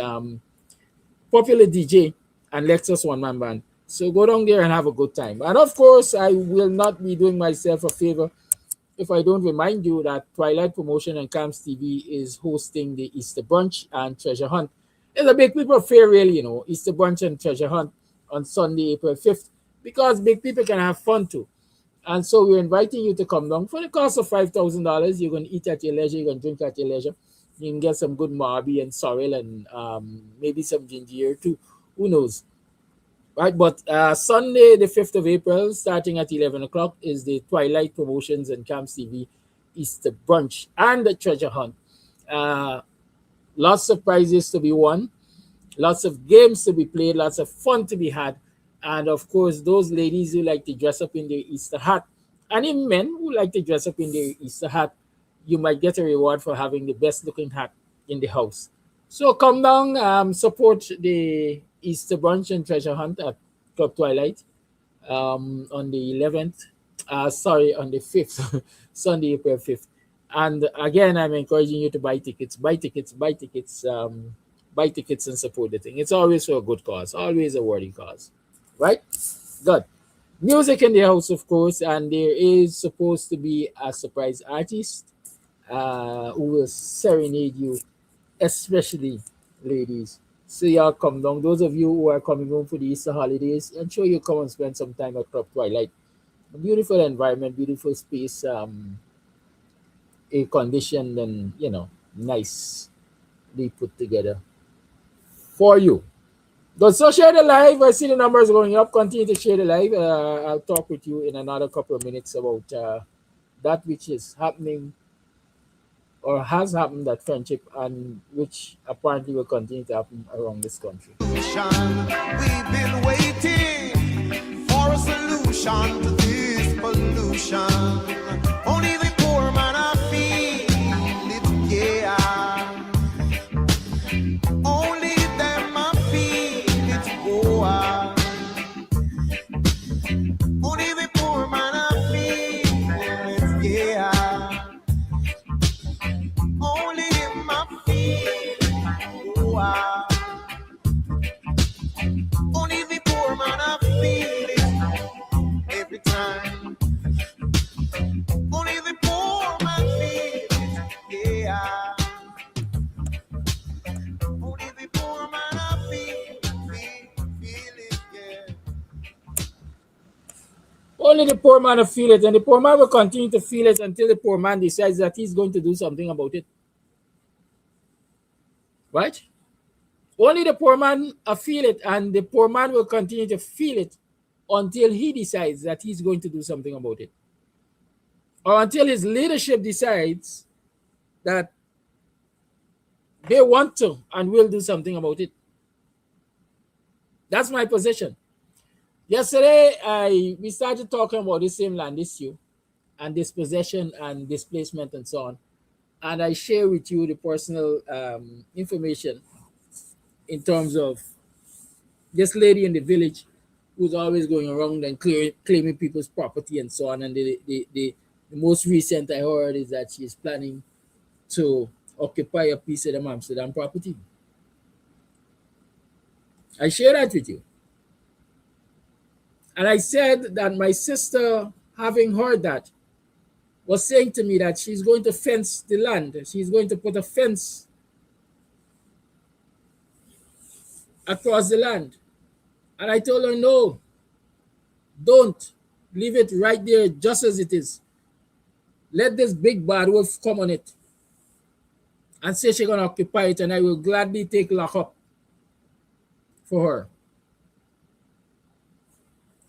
popular DJ and Lexus one-man band. So go down there and have a good time. And of course, I will not be doing myself a favor if I don't remind you that Twilight Promotion and Camps TV is hosting the Easter Brunch and Treasure Hunt. It's a big people affair, really, Easter Brunch and Treasure Hunt on Sunday, April 5th, because big people can have fun too. And so we're inviting you to come down for the cost of $5,000. You're going to eat at your leisure. You're going to drink at your leisure. You can get some good marby and sorrel and maybe some ginger too. Who knows? Right, but Sunday, the 5th of April, starting at 11 o'clock, is the Twilight Promotions and Camps TV Easter Brunch and the Treasure Hunt. Lots of prizes to be won, lots of games to be played, lots of fun to be had. And of course, those ladies who like to dress up in their Easter hat, and even men who like to dress up in their Easter hat, you might get a reward for having the best looking hat in the house. So come down, support the Easter Brunch and Treasure Hunt at Club Twilight on the 11th. On the 5th, Sunday, April 5th. And again, I'm encouraging you to buy tickets, buy tickets and support the thing. It's always for a good cause, always a worthy cause. Right? Good. Music in the house, of course, and there is supposed to be a surprise artist who will serenade you, especially ladies. So y'all come down. Those of you who are coming home for the Easter holidays, ensure you come and spend some time at Club Twilight. A beautiful environment, beautiful space, air conditioned and nicely put together for you. But so share the live. I see the numbers going up. Continue to share the live. I'll talk with you in another couple of minutes about that which is happening or has happened at Friendship, and which apparently will continue to happen around this country. We've been waiting for a solution to this pollution. Only the poor man I feel it, yeah. Only them I feel it, boy. Only the poor man I feel it, yeah. Only him I feel, oh, only the poor man I feel it every time. Only the poor man feel it, yeah. Only the poor man I feel it, yeah. Only the poor man will feel it, and the poor man will continue to feel it until the poor man decides that he's going to do something about it. Right? Only the poor man will feel it, and the poor man will continue to feel it until he decides that he's going to do something about it, or until his leadership decides that they want to and will do something about it. That's my position. Yesterday, we started talking about the same land issue and dispossession and displacement and so on. And I share with you the personal information in terms of this lady in the village who's always going around and claiming people's property and so on. And the most recent I heard is that she's planning to occupy a piece of the Amsterdam property. I share that with you. And I said that my sister, having heard that, was saying to me that she's going to fence the land. She's going to put a fence across the land. And I told her, no, don't. Leave it right there just as it is. Let this big bad wolf come on it and say she's going to occupy it, and I will gladly take lockup for her.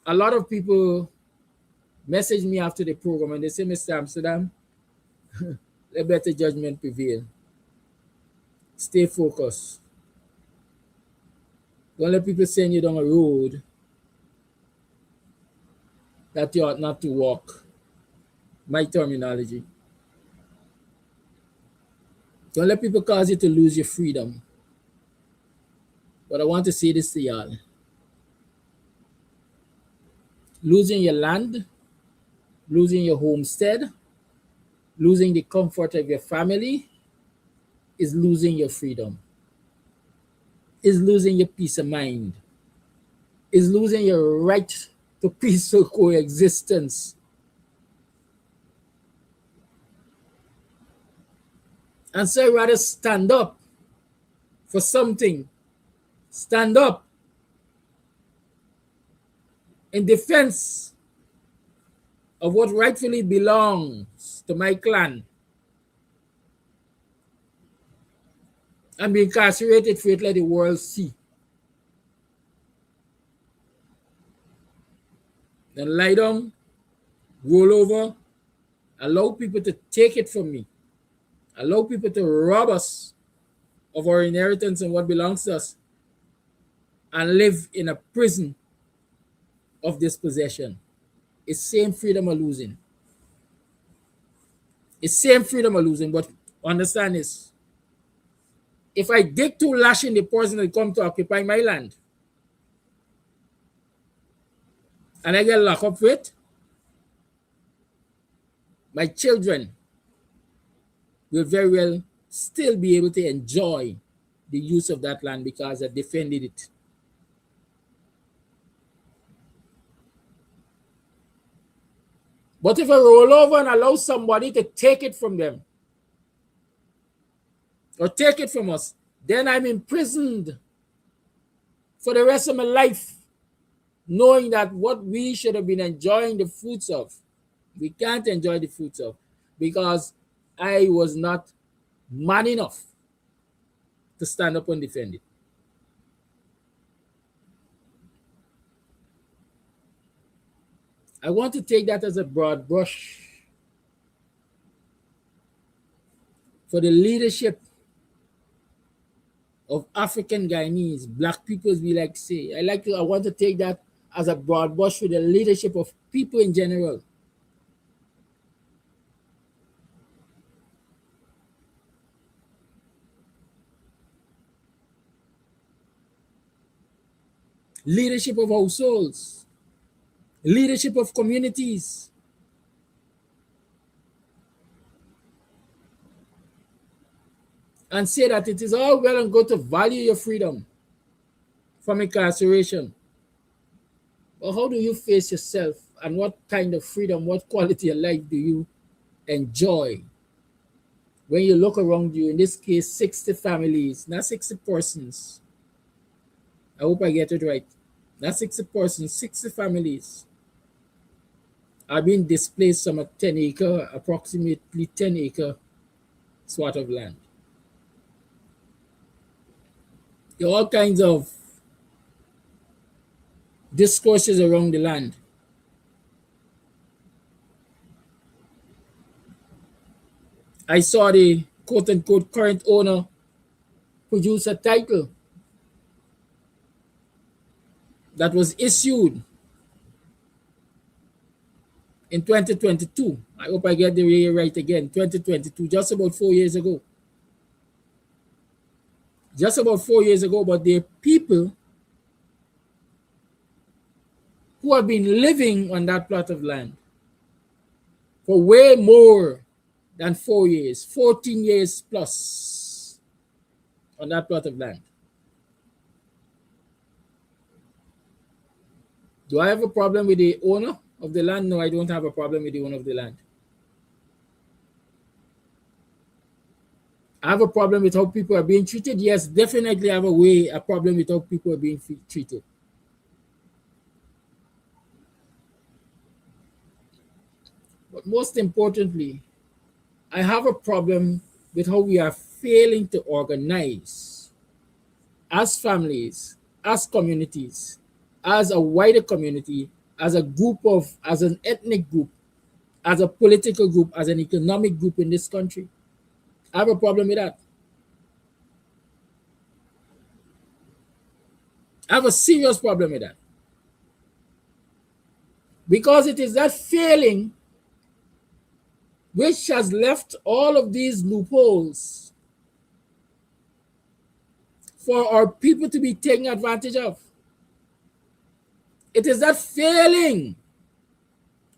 A lot of people message me after the program and they say, Mr. Amsterdam, let better judgment prevail. Stay focused. Don't let people send you down a road that you ought not to walk. My terminology. Don't let people cause you to lose your freedom. But I want to say this to y'all. Losing your land, losing your homestead, losing the comfort of your family is losing your freedom, is losing your peace of mind, is losing your right to peaceful coexistence. And so I'd rather stand up for something, stand up in defense of what rightfully belongs to my clan, and be incarcerated for it, let the world see. Then lie down, roll over, allow people to take it from me, allow people to rob us of our inheritance and what belongs to us, and live in a prison of dispossession. It's same freedom of losing. It's same freedom of losing, but understand this. If I dig too lashing the person that come to occupy my land, and I get locked up for it, my children will very well still be able to enjoy the use of that land because I defended it. But if I roll over and allow somebody to take it from them, or take it from us, then I'm imprisoned for the rest of my life, knowing that what we should have been enjoying the fruits of, we can't enjoy the fruits of, because I was not man enough to stand up and defend it. I want to take that as a broad brush for the leadership of African Guyanese, black people, as we like to say. I want to take that as a broad brush for the leadership of people in general. Leadership of households, leadership of communities. And say that it is all well and good to value your freedom from incarceration. But how do you face yourself, and what kind of freedom, what quality of life do you enjoy when you look around you? In this case, 60 families, not 60 persons. I hope I get it right. Not 60 persons, 60 families are being displaced from a 10-acre, approximately 10-acre swath of land. There are all kinds of discourses around the land. I saw the quote-unquote current owner produce a title that was issued in 2022. I hope I get the year right again. 2022, just about 4 years ago. Just about 4 years ago, but there are people who have been living on that plot of land for way more than 4 years, 14 years plus on that plot of land. Do I have a problem with the owner of the land? No, I don't have a problem with the owner of the land. I have a problem with how people are being treated. Yes, definitely I have a problem with how people are being treated. But most importantly, I have a problem with how we are failing to organize as families, as communities, as a wider community, as a group as an ethnic group, as a political group, as an economic group in this country. I have a problem with that. I have a serious problem with that. Because it is that failing which has left all of these loopholes for our people to be taken advantage of. It is that failing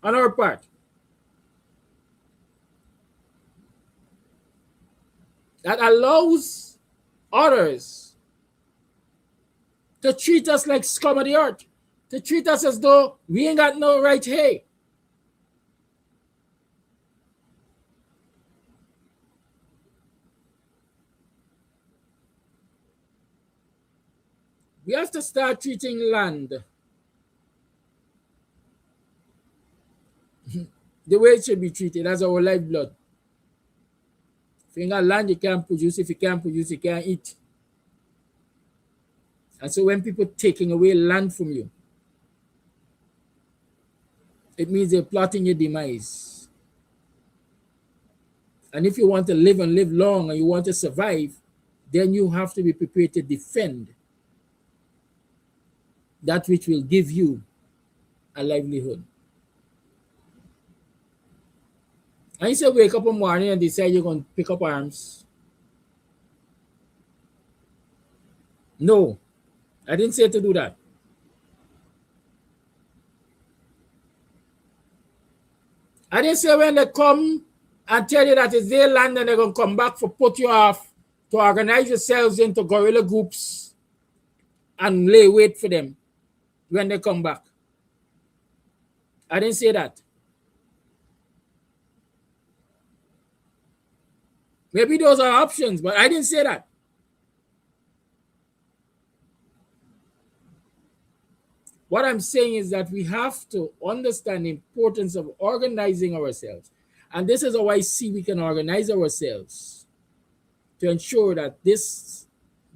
on our part that allows others to treat us like scum of the earth, to treat us as though we ain't got no right here. We have to start treating land the way it should be treated, as our lifeblood. If you ain't got land, you can't produce. If you can't produce, you can't eat. And so when people taking away land from you, it means they're plotting your demise. And if you want to live and live long and you want to survive, then you have to be prepared to defend that which will give you a livelihood. And you say wake up in the morning and decide you're going to pick up arms. No, I didn't say to do that. I didn't say when they come and tell you that it's their land and they're going to come back for put you off, to organize yourselves into guerrilla groups and lay wait for them when they come back. I didn't say that. Maybe those are options, but I didn't say that. What I'm saying is that we have to understand the importance of organizing ourselves. And this is how I see we can organize ourselves to ensure that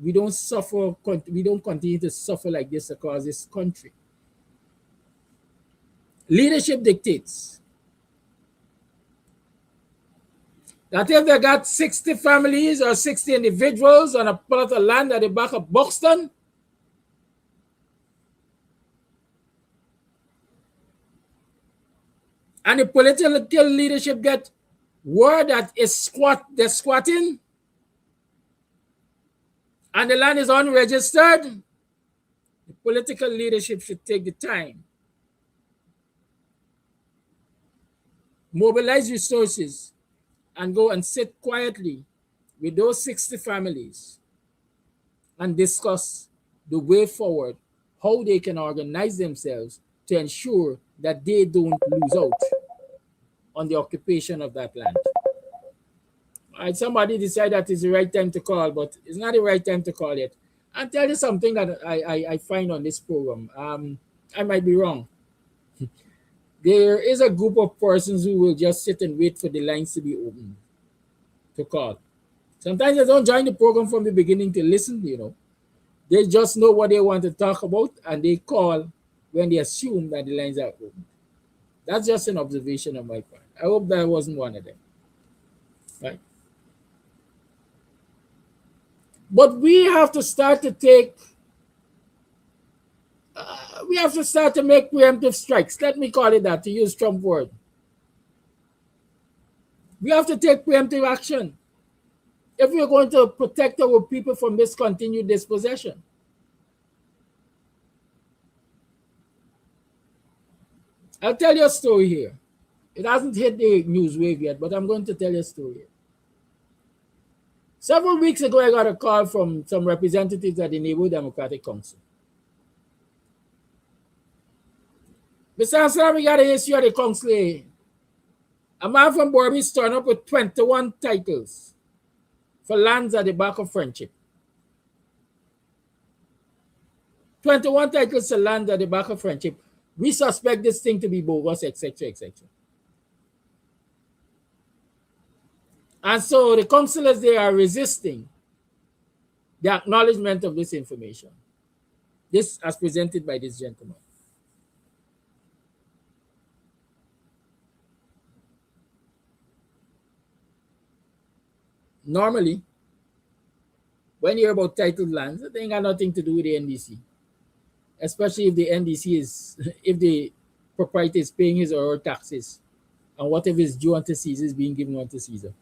we don't continue to suffer like this across this country. Leadership dictates that if they got 60 families or 60 individuals on a plot of land at the back of Buxton, and the political leadership get word that they're squatting, and the land is unregistered, the political leadership should take the time, mobilize resources, and go and sit quietly with those 60 families and discuss the way forward, how they can organize themselves to ensure that they don't lose out on the occupation of that land. All right, somebody decided that it's the right time to call, but it's not the right time to call yet. I'll tell you something that I find on this program. I might be wrong. There is a group of persons who will just sit and wait for the lines to be open to call. Sometimes they don't join the program from the beginning to listen, They just know what they want to talk about and they call when they assume that the lines are open. That's just an observation on my part. I hope that wasn't one of them. Right? But we have to start to take, we have to start to make preemptive strikes. Let me call it that, to use Trump word. We have to take preemptive action if we're going to protect our people from this continued dispossession. I'll tell you a story here. It hasn't hit the news wave yet, but I'm going to tell you a story. Several weeks ago, I got a call from some representatives at the Neighborhood Democratic Council. Mr. Hassan, we got an issue at the council. A man from Borbis turned up with 21 titles for lands at the back of Friendship. 21 titles for land at the back of Friendship. We suspect this thing to be bogus, etc., etc. And so the councillors, they are resisting the acknowledgement of this information. This as presented by this gentleman. Normally, when you hear about titled lands, it ain't got nothing to do with the NDC. Especially if the NDC is, if the proprietor is paying his or her taxes, and whatever is due unto Caesar is being given unto Caesar.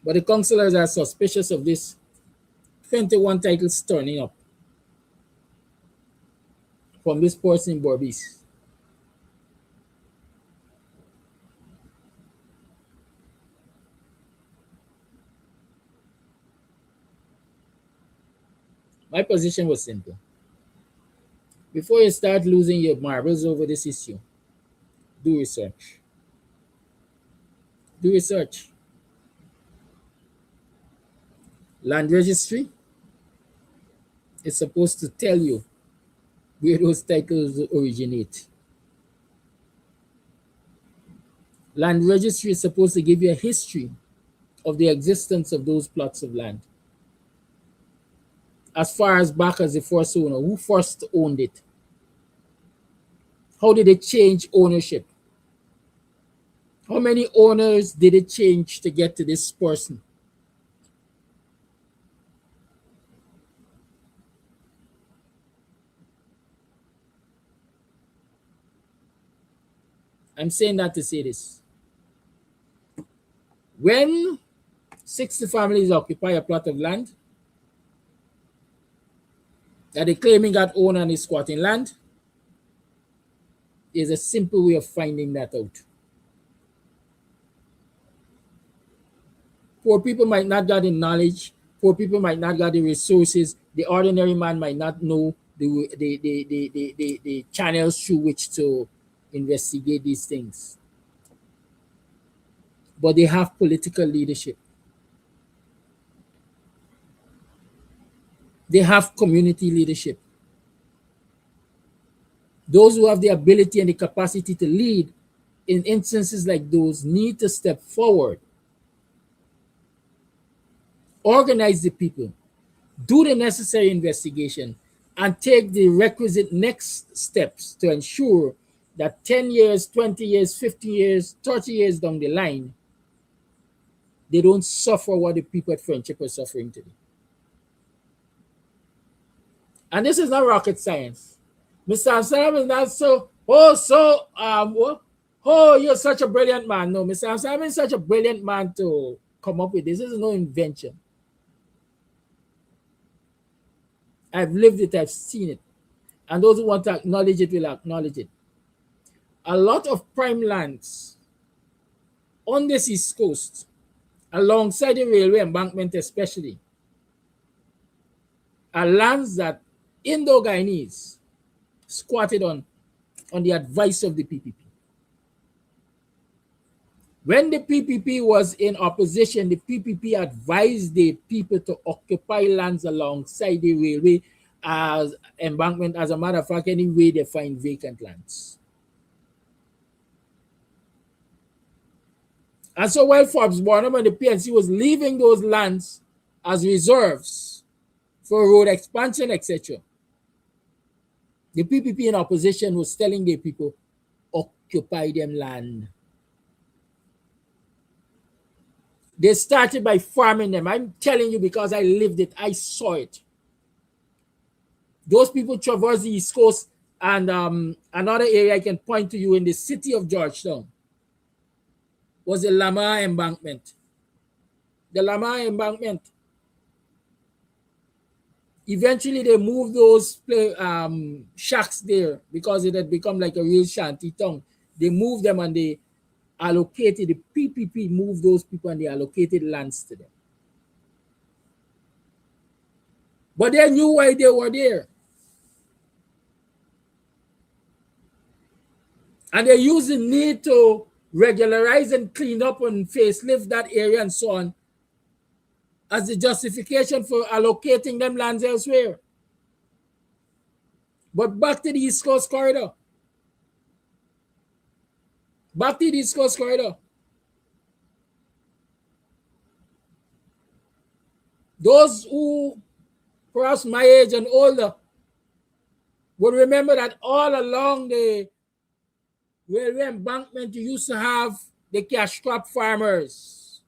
But the councillors are suspicious of this 21 titles turning up from this person in Borbis. My position was simple. Before you start losing your marbles over this issue, do research. Do research. Land registry is supposed to tell you where those titles originate. Land registry is supposed to give you a history of the existence of those plots of land. As far as back as the first owner, who first owned it? How did it change ownership? How many owners did it change to get to this person? I'm saying that to say this. When 60 families occupy a plot of land that they're claiming that owner and is squatting land, there's a simple way of finding that out. Poor people might not got the knowledge, poor people might not got the resources, the ordinary man might not know the channels through which to investigate these things. But they have political leadership. They have community leadership. Those who have the ability and the capacity to lead in instances like those need to step forward, organize the people, do the necessary investigation, and take the requisite next steps to ensure that 10 years, 20 years, 50 years, 30 years down the line, they don't suffer what the people at Friendship are suffering today. And this is not rocket science. Mr. Amsterdam is not you're such a brilliant man. No, Mr. Amsterdam is such a brilliant man to come up with this. This is no invention. I've lived it, I've seen it. And those who want to acknowledge it will acknowledge it. A lot of prime lands on this East Coast, alongside the railway embankment especially, are lands that Indo-Guyanese squatted on the advice of the PPP. When the PPP was in opposition, the PPP advised the people to occupy lands alongside the railway as embankment. As a matter of fact, any way they find vacant lands. And so while Forbes Barnum and the PNC was leaving those lands as reserves for road expansion, etc. The PPP in opposition was telling the people, occupy them land. They started by farming them. I'm telling you because I lived it. I saw it. Those people traversed the East Coast, and another area I can point to you in the city of Georgetown was the Lamar Embankment. The Lamar Embankment. Eventually, they moved those shacks there because it had become like a real shanty town. They moved them and they allocated, the PPP moved those people and they allocated lands to them. But they knew why they were there. And they used the need to regularize and clean up and facelift that area and so on as the justification for allocating them lands elsewhere. But back to the East Coast Corridor. Back to the East Coast Corridor. Those who perhaps my age and older would remember that all along the railway embankment, you used to have the cash crop farmers.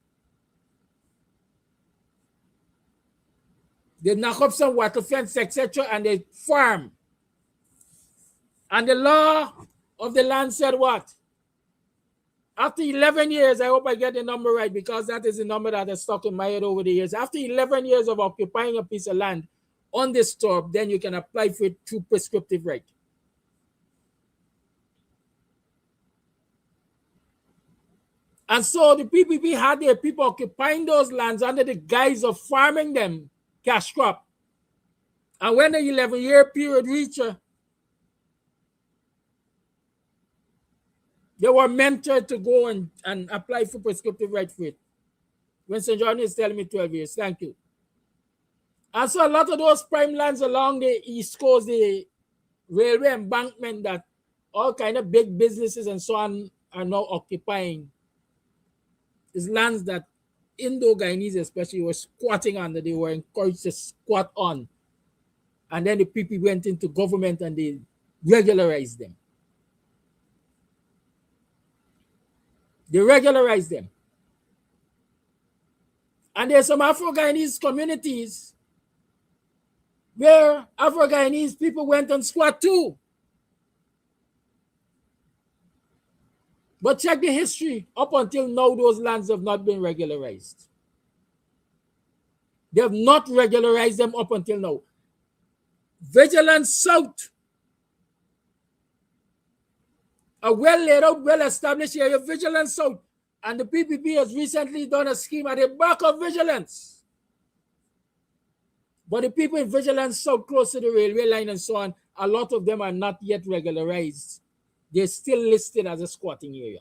They knock up some wattle fence, etc., and they farm. And the law of the land said what? After 11 years, I hope I get the number right because that is the number that has stuck in my head over the years. After 11 years of occupying a piece of land on this store, then you can apply for it through prescriptive right. And so the PPP had their people occupying those lands under the guise of farming them cash crop. And when the 11-year period reached, they were mentored to go and apply for prescriptive right for it. When St. John is telling me 12 years, thank you. And so a lot of those prime lands along the East Coast, the railway embankment that all kind of big businesses and so on are now occupying is lands that Indo-Guyanese especially were squatting under. They were encouraged to squat on. And then the people went into government and they regularized them. They regularized them. And there's some Afro-Guyanese communities where Afro-Guyanese people went and squat too. But check the history. Up until now, those lands have not been regularized. They have not regularized them up until now. Vigilance South, a well laid out, well established area, Vigilance South, and the PPP has recently done a scheme at the back of Vigilance. But the people in Vigilance South, close to the railway line and so on, a lot of them are not yet regularized. They're still listed as a squatting area.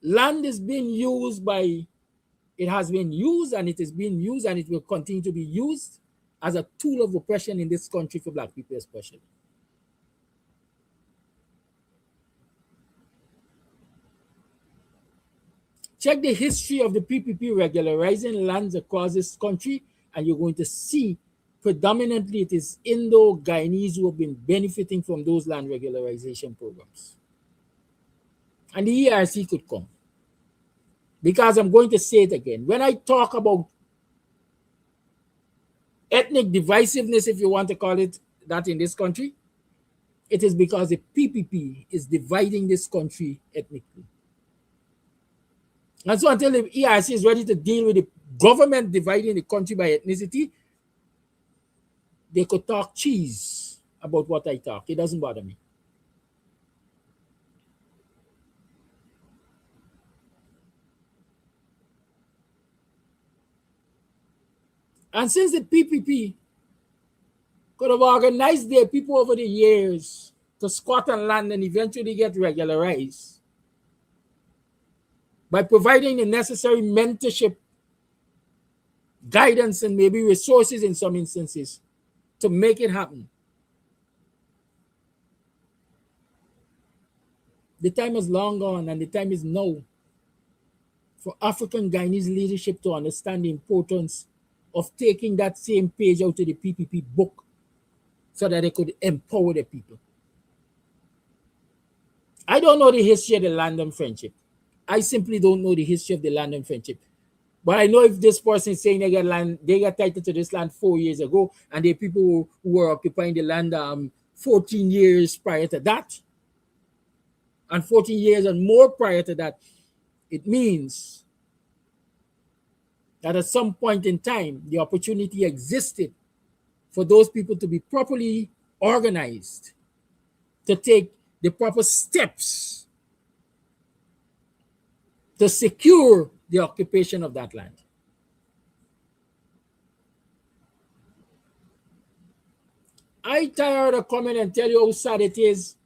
Land is being used by, it has been used and it is being used and it will continue to be used as a tool of oppression in this country for Black people especially. Check the history of the PPP regularizing lands across this country, and you're going to see predominantly it is Indo-Guyanese who have been benefiting from those land regularization programs. And the ERC could come. Because I'm going to say it again. When I talk about ethnic divisiveness, if you want to call it that in this country, it is because the PPP is dividing this country ethnically. And so until the ERC is ready to deal with the government dividing the country by ethnicity, they could talk cheese about what I talk. It doesn't bother me. And since the PPP could have organized their people over the years to squat on land and eventually get regularized, by providing the necessary mentorship, guidance, and maybe resources in some instances to make it happen. The time is long gone, and the time is now for African Guyanese leadership to understand the importance of taking that same page out of the PPP book so that they could empower the people. I don't know the history of the London Friendship. I simply don't know the history of the London Friendship. But I know if this person is saying they got title to this land 4 years ago, and the people who were occupying the land 14 years prior to that, and 14 years and more prior to that, it means that at some point in time, the opportunity existed for those people to be properly organized, to take the proper steps to secure the occupation of that land. I tired of coming and tell you how sad it is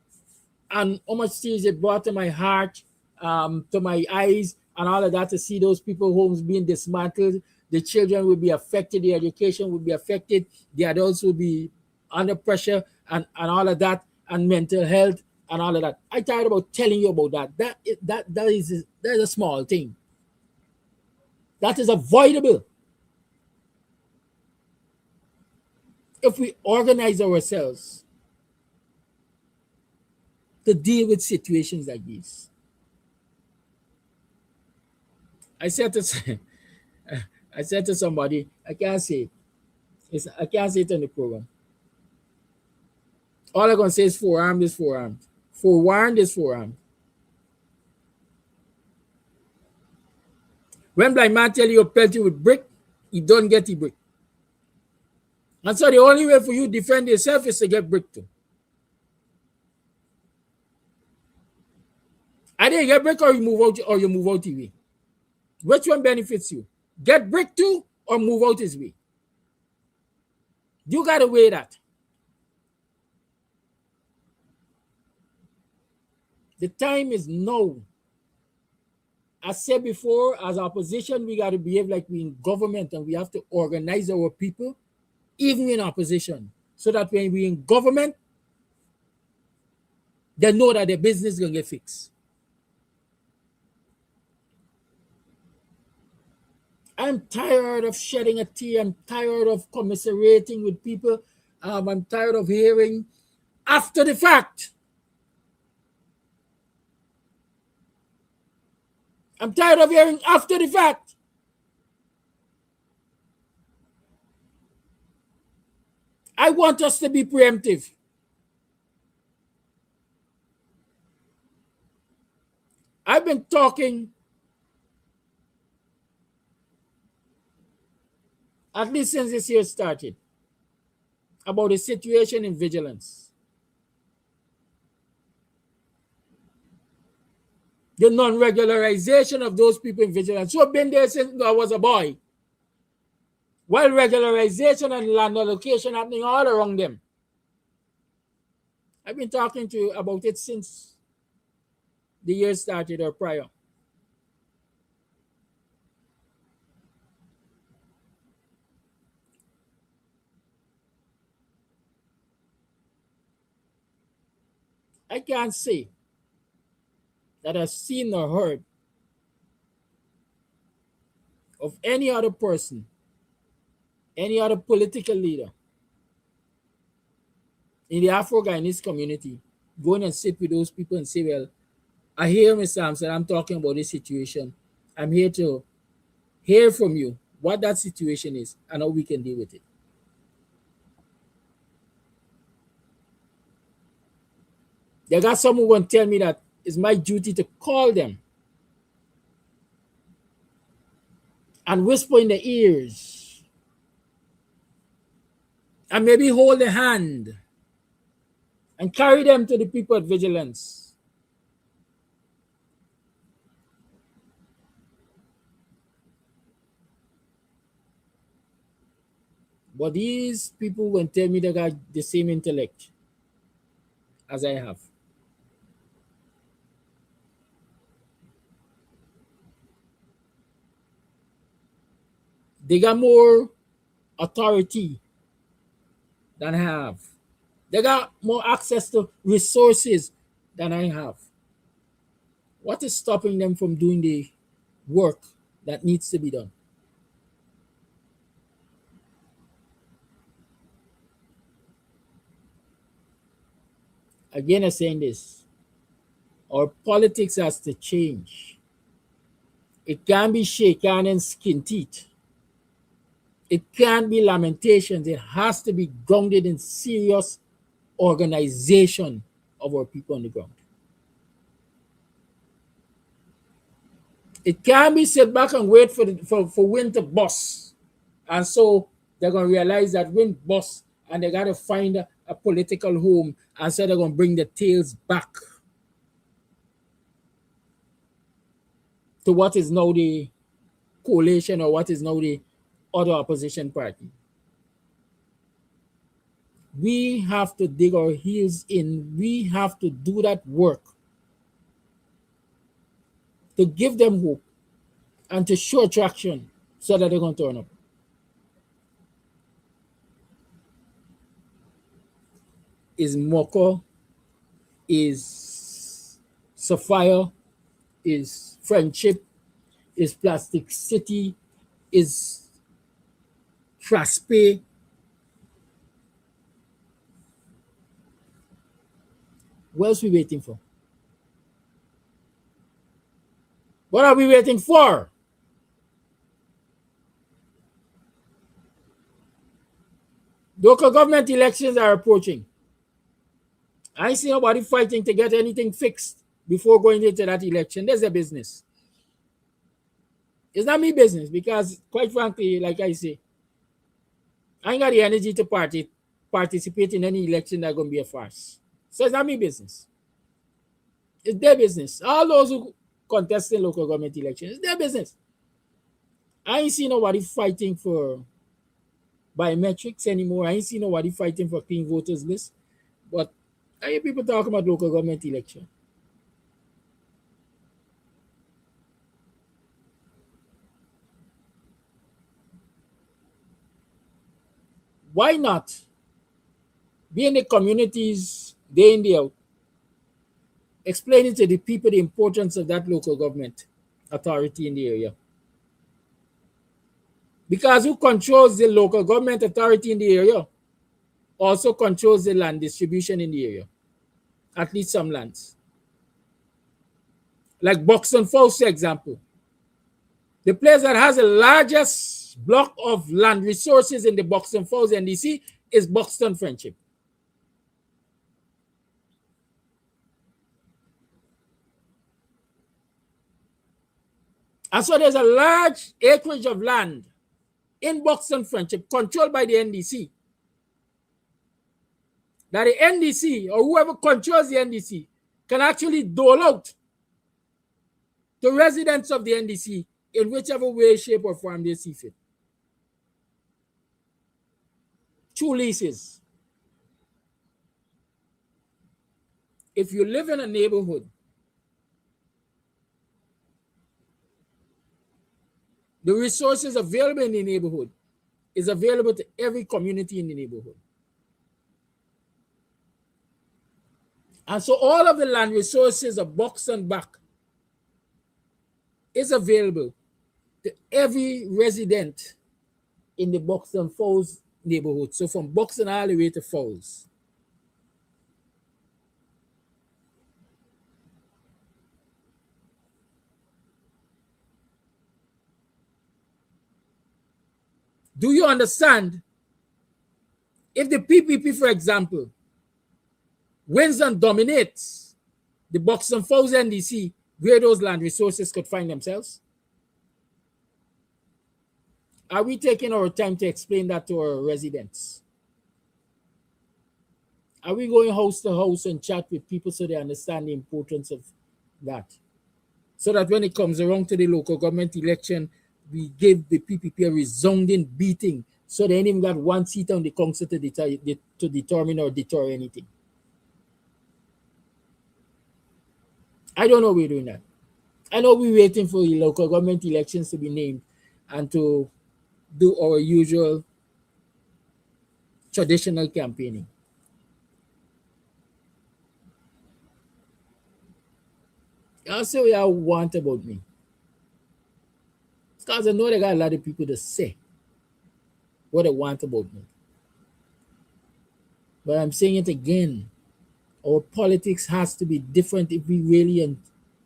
and how much tears it brought to my heart, to my eyes, and all of that, to see those people homes being dismantled. The children will be affected, the education will be affected, the adults will be under pressure, and all of that, and mental health and all of that. I tired about telling you about that. That is a small thing. That is avoidable if we organize ourselves to deal with situations like these. I said to somebody, I can't say it. I can't say it on the program. All I'm gonna say is forearmed is forearmed. Forewarned is forearmed. When blind man tell you pelt you with brick, you don't get the brick. And so the only way for you to defend yourself is to get brick too. Either you get brick or you move out the way. Which one benefits you? Get brick too or move out his way? You gotta weigh that. The time is now. I said before, as opposition, we got to behave like we in government, and we have to organize our people, even in opposition, so that when we in government, they know that their business is going to get fixed. I'm tired of shedding a tear. I'm tired of commiserating with people. I'm tired of hearing after the fact. I'm tired of hearing after the fact. I want us to be preemptive. I've been talking at least since this year started about the situation in vigilance. The non-regularization of those people in vigilance who have been there since I was a boy, while regularization and land allocation happening all around them. I've been talking to you about it since the year started or prior. I can't say that I've seen or heard of any other person, any other political leader in the Afro-Guyanese community going and sit with those people and say, well, I hear Mr. Sampson, I'm talking about this situation. I'm here to hear from you what that situation is and how we can deal with it. They got someone who will tell me that it's my duty to call them and whisper in their ears and maybe hold their hand and carry them to the people at vigilance. But these people will tell me they got the same intellect as I have. They got more authority than I have. They got more access to resources than I have. What is stopping them from doing the work that needs to be done? Again, I'm saying this. Our politics has to change. It can't be shake hand and skin teeth. It can't be lamentations. It has to be grounded in serious organization of our people on the ground. It can't be sit back and wait for wind to bust. And so they're going to realize that wind bust and they got to find a political home. And so they're going to bring the tails back to what is now the coalition or what is now the other opposition party. We have to dig our heels in. We have to do that work to give them hope and to show traction so that they're going to turn up. Is Moko, is Sapphire, is Friendship, is Plastic City, is Traspe. What else are we waiting for? What are we waiting for? Local government elections are approaching. I see nobody fighting to get anything fixed before going into that election. That's their business. It's not me business because, quite frankly, like I say, I ain't got the energy to participate in any election that's going to be a farce. So it's not me business. It's their business. All those who contest in local government elections, it's their business. I ain't see nobody fighting for biometrics anymore. I ain't see nobody fighting for clean voters list. But I hear people talking about local government election. Why not be in the communities day in, day out, explaining to the people the importance of that local government authority in the area? Because who controls the local government authority in the area also controls the land distribution in the area, at least some lands. Like Buxton Falls, for example. The place that has the largest block of land resources in the Buxton Falls NDC is Buxton Friendship. And so there's a large acreage of land in Buxton Friendship controlled by the NDC. That the NDC or whoever controls the NDC can actually dole out to residents of the NDC in whichever way, shape, or form they see fit. Two leases. If you live in a neighborhood, the resources available in the neighborhood is available to every community in the neighborhood. And so all of the land resources of Buxton back is available to every resident in the Buxton Falls neighborhood. So from Buxton all the way to Falls. Do you understand? If the PPP, for example, wins and dominates the Buxton Falls NDC, where those land resources could find themselves? Are we taking our time to explain that to our residents? Are we going house to house and chat with people so they understand the importance of that? So that when it comes around to the local government election, we give the PPP a resounding beating so they ain't even got one seat on the council to determine or deter anything. I don't know we're doing that. I know we're waiting for the local government elections to be named and to do our usual traditional campaigning. Y'all say what y'all want about me. Because I know they got a lot of people to say what they want about me. But I'm saying it again. Our politics has to be different if we really and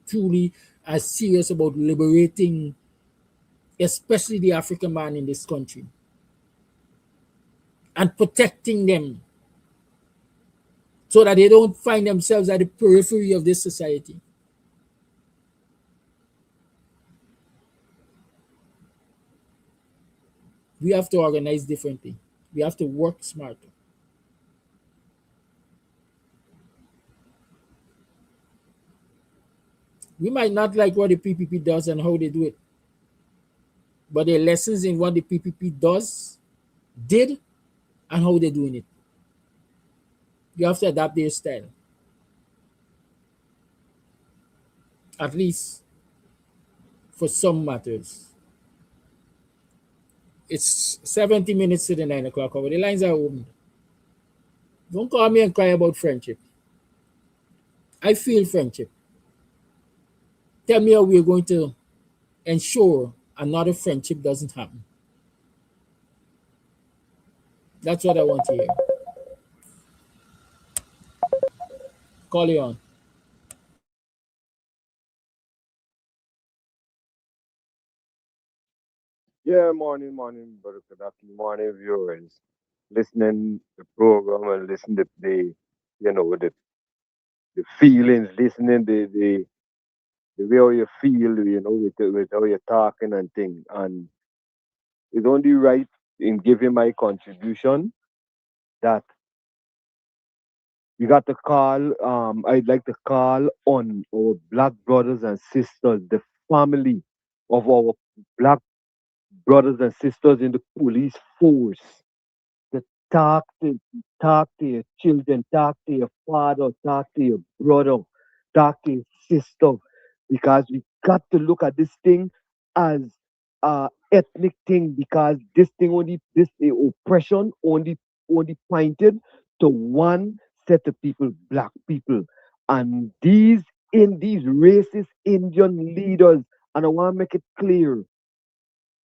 truly are serious about liberating, especially the African man in this country, and protecting them so that they don't find themselves at the periphery of this society. We have to organize differently. We have to work smarter. We might not like what the PPP does and how they do it, but the lessons in what the PPP did, and how they're doing it. You have to adapt their style, at least for some matters. It's 70 minutes to the 9 o'clock hour. The lines are open. Don't call me and cry about friendship. I feel friendship. Tell me how we're going to ensure another friendship doesn't happen. That's what I want to hear. Call you on. Yeah, morning, brother Kadaki, morning, viewers. Listening the program and listen to the feelings, listening the way how you feel, with how you're talking and thing. And it's only right in giving my contribution that we got to call, I'd like to call on our black brothers and sisters, the family of our black brothers and sisters in the police force to talk to talk to your children, talk to your father, talk to your brother, talk to your sister, because we got to look at this thing as a ethnic thing, because this thing only this oppression only pointed to one set of people, black people, and these racist Indian leaders, and I want to make it clear,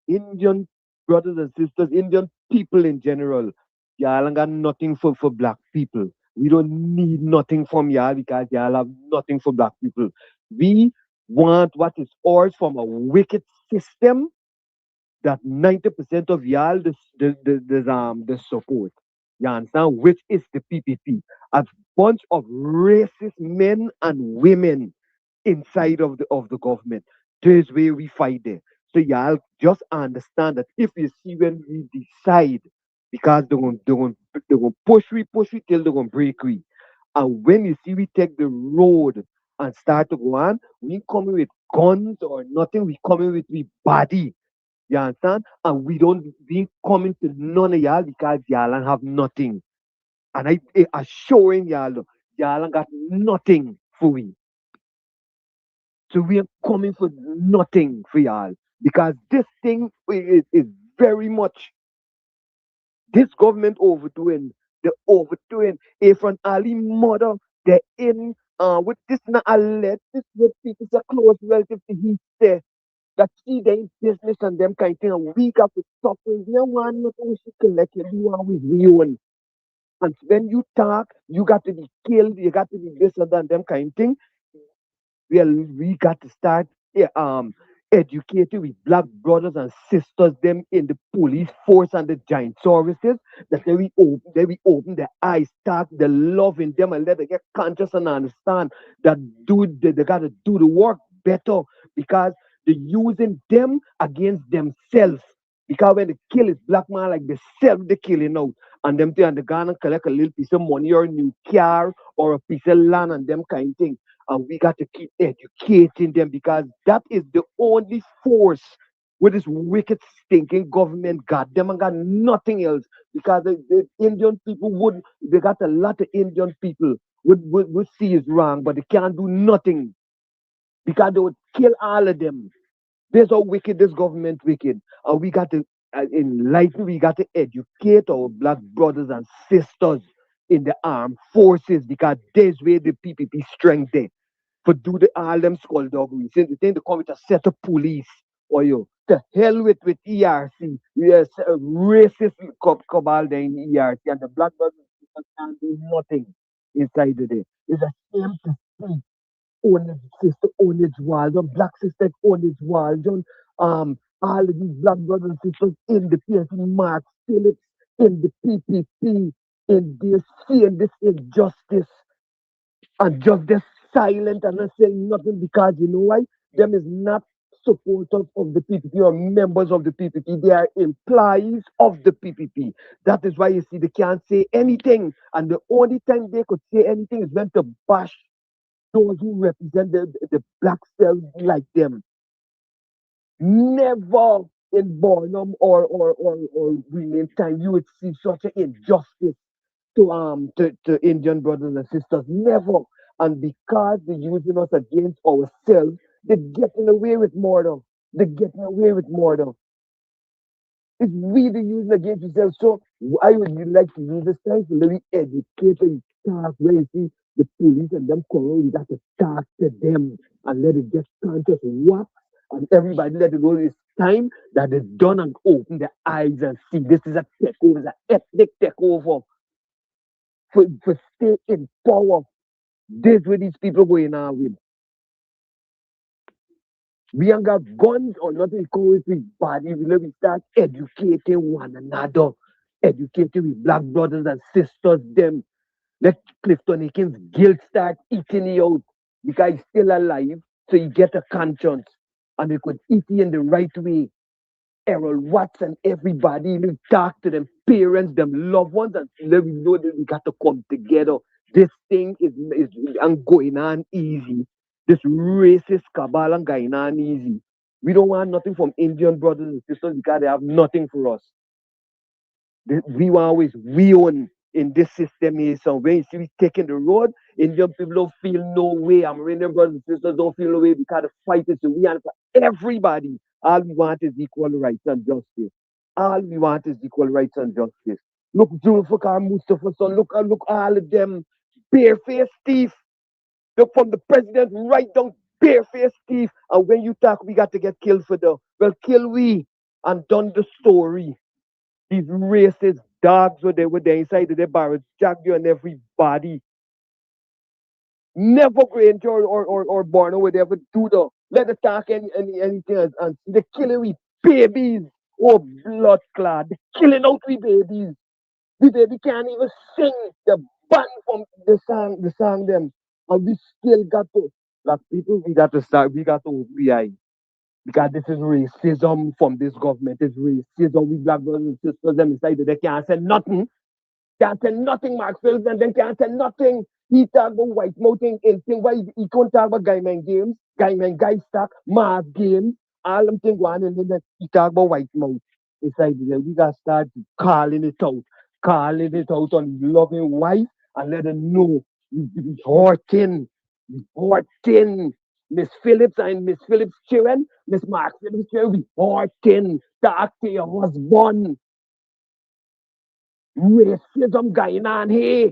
Indian brothers and sisters, Indian people in general, y'all ain't got nothing for black people. We don't need nothing from y'all because y'all have nothing for black people. We want what is ours from a wicked system that 90% of y'all the support. You understand? Which is the PPP. A bunch of racist men and women inside of the government. This way we fight there. So y'all just understand that if you see when we decide, because they're gonna push we till they're gonna break we. And when you see we take the road and start to go on, we ain't coming with guns or nothing, we coming with we body. You understand? And we don't be coming to none of y'all because y'all don't have nothing. And I assuring y'all ain't got nothing for we. So we are coming for nothing for y'all. Because this thing is very much this government overdoing. They're overdoing. A from Ali mother, they're in with this not a let this with people a close relative to his there. That see they in business and them kind of thing, and we got to stop with we don't want nothing we should collect you do one with you and when you talk, you got to be killed, you got to be this and that, them kind of thing. Well, we got to start educating with black brothers and sisters them in the police force and the giant services, that they we open their eyes, start the love in them and let them get conscious and understand that they gotta do the work better, because they're using them against themselves. Because when they kill is black man like they self the killing out, and them thing and they gonna collect a little piece of money or a new car or a piece of land and them kind of thing. And we got to keep educating them, because that is the only force with this wicked stinking government got them and got nothing else. Because the Indian people would they got a lot of Indian people would see is wrong, but they can't do nothing because they would kill all of them. This how wicked this government wicked. And we got to enlighten, we got to educate our black brothers and sisters in the armed forces, because there's where the PPP strength there. for do the all them skullduggery. Since the thing they come with a set of police or you to hell with ERC. Yes, a racist cabal there in ERC and the black brothers can't do nothing inside of there. It's a shame to see ownage sister, ownage Walden, black sister, ownage Walden, all of these black brothers and sisters in the PNP, Mark Phillips, in the PPP, in this seeing this injustice and just they're silent and not saying nothing because you know why? Them is not supporters of the PPP or members of the PPP. They are employees of the PPP. That is why you see they can't say anything. And the only time they could say anything is when to bash those who represent the black cells like them. Never in Barnum or Greenland time you would see such an injustice to Indian brothers and sisters. Never. And because they're using us against ourselves, they're getting away with murder. They're getting away with murder. It's really using against yourself. So I would like to use this time to really educate and talk where you see the police and them coming, we got to talk to them and let it get conscious what and everybody let it go. It's time that it's done and open their eyes and see this is a takeover, it's an ethnic takeover for stay in power. This where these people going on with. We ain't got guns or nothing going with body. We start educating one another, educating with black brothers and sisters. Them let Clifton Akins' guilt start eating you out because he's still alive, so he get a conscience and he could eat you in the right way. Errol Watson, everybody, we talk to them parents, them loved ones, and let we know that we got to come together. This thing is and going on easy. This racist cabal and going on easy. We don't want nothing from Indian brothers and sisters because they have nothing for us. We want always we own in this system here. So when you see we taking the road, Indian people don't feel no way. Indian brothers and sisters don't feel no way because the fight is we and for everybody. All we want is equal rights and justice. All we want is equal rights and justice. Look, Zulfikar Mustafa son, look all of them barefaced thief. Look from the president right down barefaced thief. And when you talk, we got to get killed for the well, kill we and done the story. These racist dogs were there inside of the barrels, jacked you and everybody. Never Grange or Borno would ever do the let the talk anything and they're killing we babies. Oh blood clad. They're killing out we babies. The baby can't even sing the band from the song them. And we still got to like people we got to OBI. Because this is racism from this government. It's racism. We black brothers and sisters them inside there. They can't say nothing. Can't say nothing, Mark Phillips, and then can't say nothing. He talk about white mouthing in thing. Why he can't talk about Guyman games, Guyman guy stock, Mars games, all them things going and then he talk about white mouth inside there. We gotta start calling it out on loving wife and let them know we hurting. Miss Phillips and Miss Phillips' children, Miss Mark Phillips' children, we hurting. Talk to your husband. Racism going on here.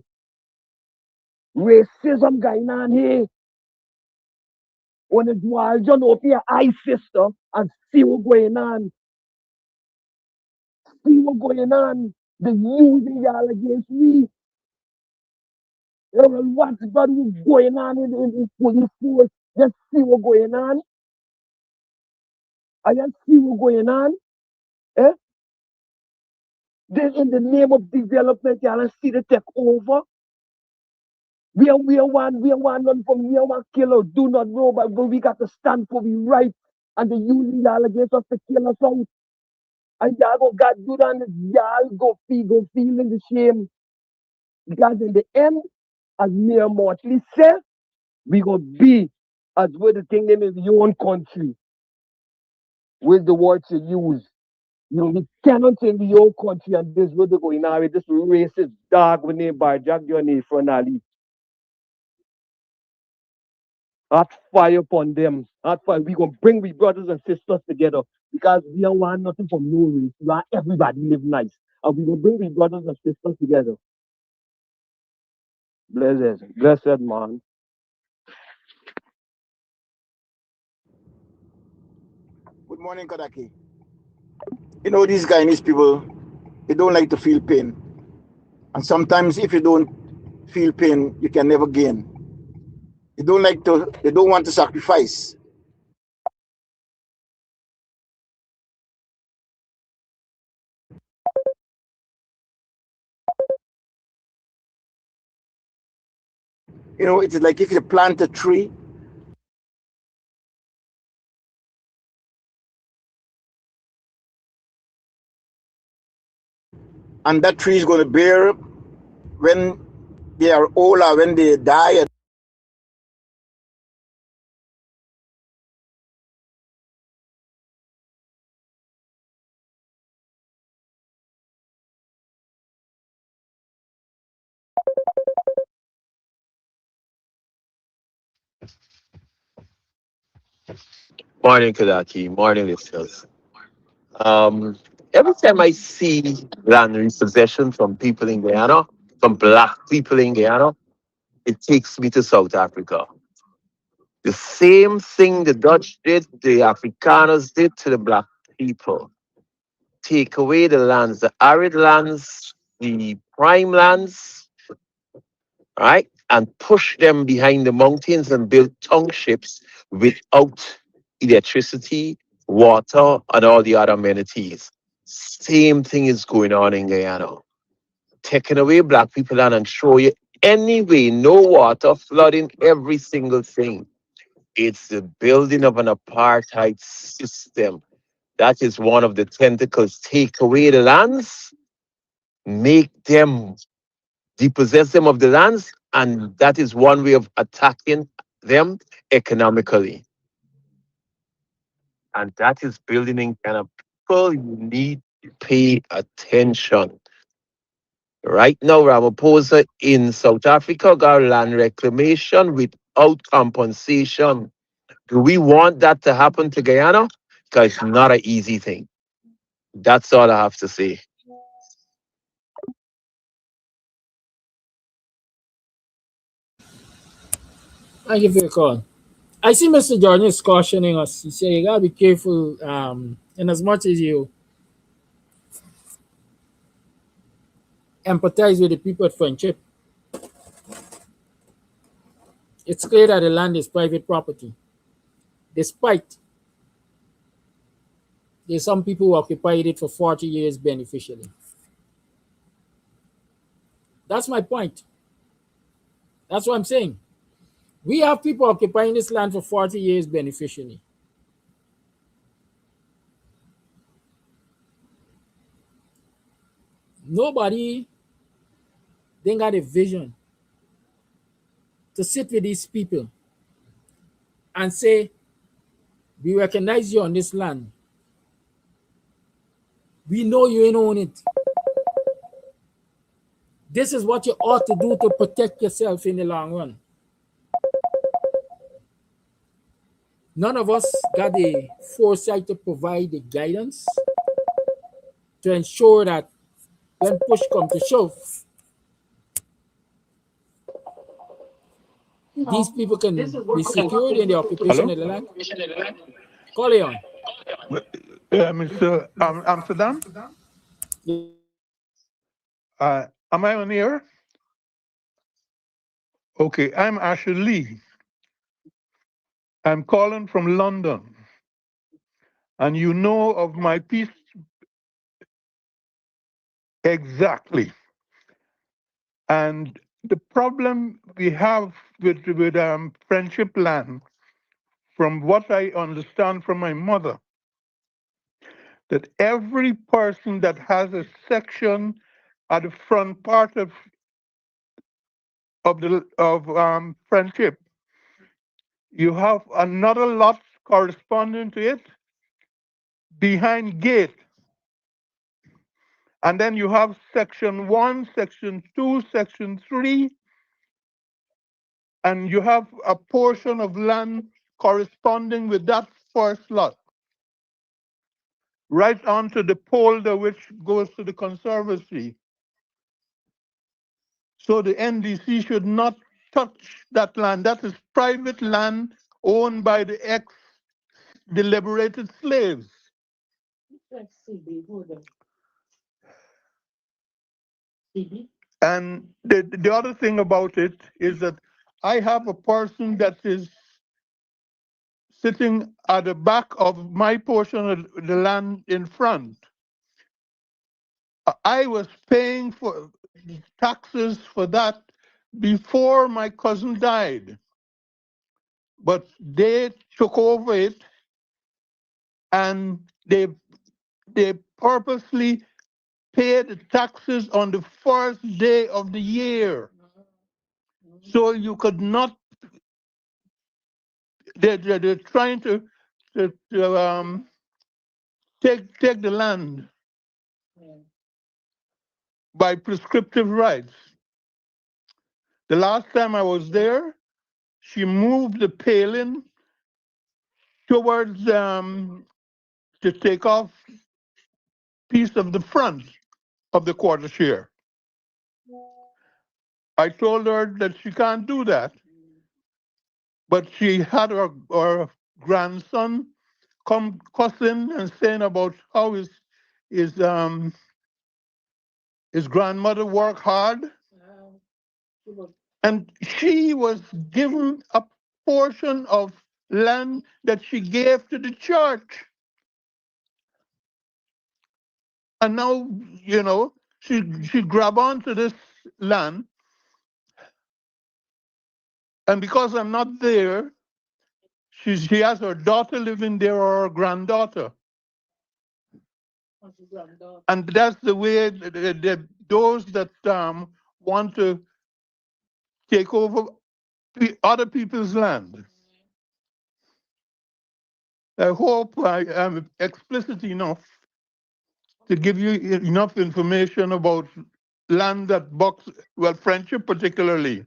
Racism going on here. When it's wild, you know, your eye sister and see what's going on. See what's going on. They're using y'all against me. What's going on in police force? Just see what's going on. I just see what's going on. Eh? Then in the name of development, y'all see the take over. We are one none from we are one killer. Do not know, but we got to stand for we right. And they using y'all against us to kill us out. And y'all go God do that and y'all go feel in the shame. Because in the end, as Mayor Motley said, we gonna be as with the thing name in your own country. With the words you use. You know, we cannot in the old country and this where they going now with this racist dog with name by Jack Johnny from Ali. Hot fire upon them. Hot fire. We gonna bring we brothers and sisters together because we don't want nothing from no race. We want everybody live nice. And we gonna bring we brothers and sisters together. Blessed man. Good morning, Kadaki. You know, these Guyanese people, they don't like to feel pain. And sometimes if you don't feel pain, you can never gain. They don't want to sacrifice. You know, it's like if you plant a tree and that tree is going to bear when they are old or when they die. Morning, Kadaki. Morning, listeners. Every time I see land repossession from people in Guyana, from black people in Guyana, it takes me to South Africa. The same thing the Dutch did, the Afrikaners did to the black people. Take away the lands, the arid lands, the prime lands, right? And push them behind the mountains and build townships without electricity, water, and all the other amenities. Same thing is going on in Guyana. Taking away black people land and show you anyway, no water, flooding, every single thing. It's the building of an apartheid system. That is one of the tentacles. Take away the lands, make them depossess them of the lands, and that is one way of attacking them economically. And that is building in kind of people you need to pay attention. Right now, Ramaphosa in South Africa got land reclamation without compensation. Do we want that to happen to Guyana? Because it's not an easy thing. That's all I have to say. Thank you for your call. I see Mr. Jordan is cautioning us. He said you gotta be careful. In as much as you empathize with the people at friendship, it's clear that the land is private property. Despite there's some people who occupied it for 40 years beneficially. That's my point. That's what I'm saying. We have people occupying this land for 40 years beneficially. Nobody then got a vision to sit with these people and say, we recognize you on this land. We know you ain't own it. This is what you ought to do to protect yourself in the long run. None of us got the foresight to provide the guidance to ensure that when push comes to shove, these people can be secured in the occupation Hello? of the land. Call it on. Mr. Amsterdam? Am I on air? Okay, I'm Asher Lee. I'm calling from London. And you know of my piece exactly. And the problem we have with friendship land, from what I understand from my mother, that every person that has a section at the front part of friendship, you have another lot corresponding to it behind gate, and then you have section 1, section 2, section 3, and you have a portion of land corresponding with that first lot, right onto the polder which goes to the conservancy. So the NDC should not touch that land. That is private land owned by the ex the liberated slaves. And the other thing about it is that I have a person that is sitting at the back of my portion of the land in front. I was paying for taxes for that before my cousin died, but they took over it and they purposely paid the taxes on the first day of the year, so you could not. They're trying to take the land by prescriptive rights. The last time I was there, she moved the paling towards to take off piece of the front of the quarter share. I told her that she can't do that, but she had her grandson come cussing and saying about how his grandmother worked hard, and she was given a portion of land that she gave to the church. And now, she grab onto this land, and because I'm not there, she has her daughter living there or her granddaughter. And that's the way those that want to take over other people's land. I hope I am explicit enough to give you enough information about land that Friendship particularly.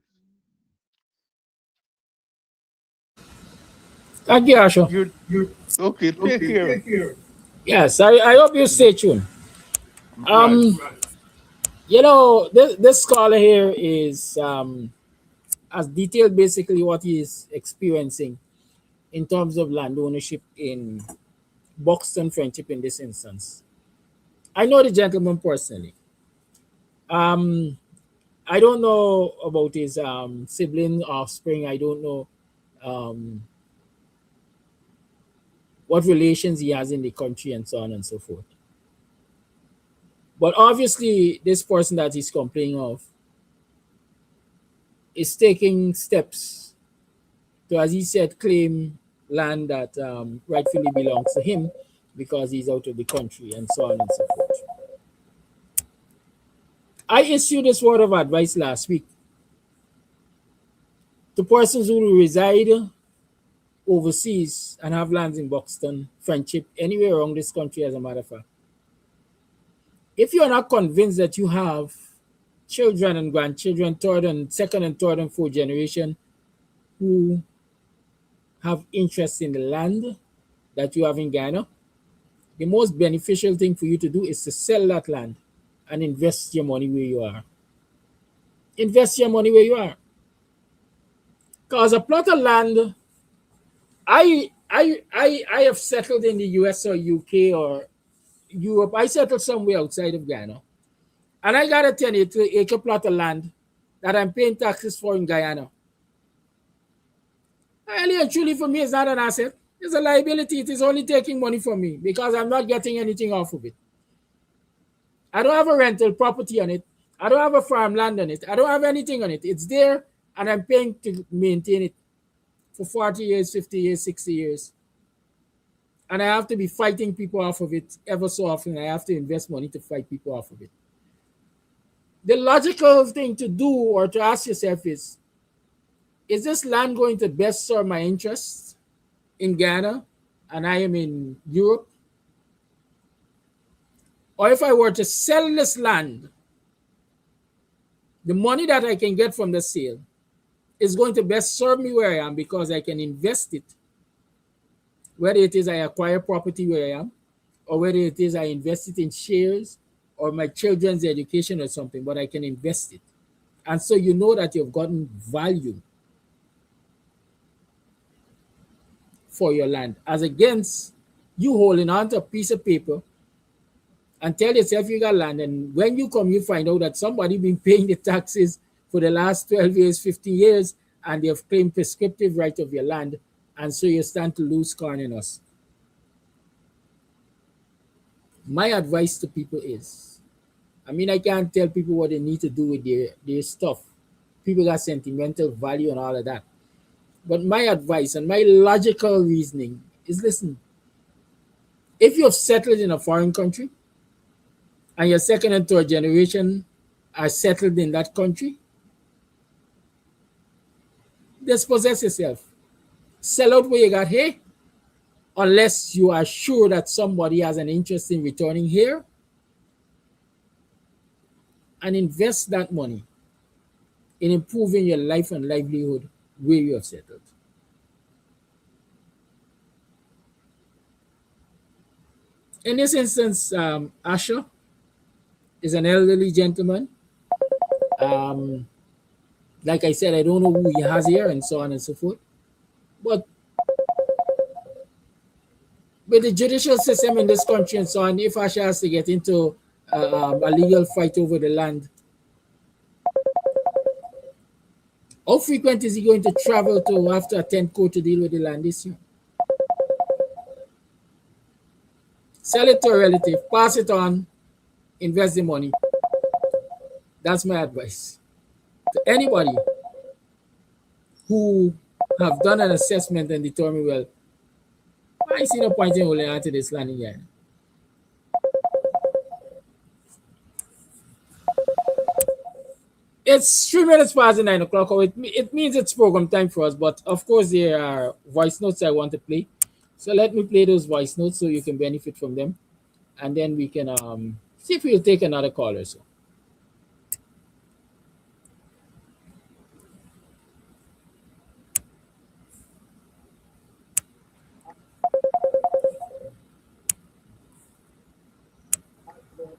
Thank you, Asha. You okay? Take care. Yes, I hope you stay tuned. Right. This scholar here is has detailed basically what he is experiencing in terms of land ownership in Buxton Friendship in this instance. I know the gentleman personally. Um, I don't know about his sibling offspring. I don't know um, what relations he has in the country and so on and so forth. But obviously, this person that he's complaining of is taking steps to, as he said, claim land that rightfully belongs to him because he's out of the country and so on and so forth. I issued this word of advice last week to persons who reside overseas and have lands in Buxton, Friendship, anywhere around this country, as a matter of fact. If you are not convinced that you have children and grandchildren, second and third and fourth generation who have interest in the land that you have in Ghana, the most beneficial thing for you to do is to sell that land and invest your money where you are. Invest your money where you are. Because a plot of land, I have settled in the US or UK or Europe. I settled somewhere outside of Ghana. And I got a 10-acre plot of land that I'm paying taxes for in Guyana. Really and truly, for me, it's not an asset. It's a liability. It is only taking money from me because I'm not getting anything off of it. I don't have a rental property on it. I don't have a farmland on it. I don't have anything on it. It's there, and I'm paying to maintain it for 40 years, 50 years, 60 years. And I have to be fighting people off of it ever so often. I have to invest money to fight people off of it. The logical thing to do or to ask yourself is this land going to best serve my interests in Ghana and I am in Europe? Or if I were to sell this land, the money that I can get from the sale is going to best serve me where I am because I can invest it. Whether it is I acquire property where I am, or whether it is I invest it in shares or my children's education or something, but I can invest it. And so you know that you've gotten value for your land, as against you holding on to a piece of paper and tell yourself you got land, and when you come, you find out that somebody been paying the taxes for the last 12 years, 50 years, and they have claimed prescriptive right of your land, and so you stand to lose corn in us. My advice to people is, I mean, I can't tell people what they need to do with their stuff. People got sentimental value and all of that. But my advice and my logical reasoning is, listen, if you have settled in a foreign country and your second and third generation are settled in that country, dispossess yourself. Sell out what you got here, unless you are sure that somebody has an interest in returning here, and invest that money in improving your life and livelihood where you have settled. In this instance, Asher is an elderly gentleman. Um, like I said, I don't know who he has here and so on and so forth. But with the judicial system in this country and so on, if Asher has to get into a legal fight over the land, how frequent is he going to travel to have to attend court to deal with the land issue? Sell it to a relative, pass it on, invest the money. That's my advice to anybody who have done an assessment and determined, well, I see no point in holding on to this land again. It's 3 minutes past the 9 o'clock. It means it's program time for us, but of course there are voice notes I want to play. So let me play those voice notes so you can benefit from them, and then we can see if we'll take another call or so.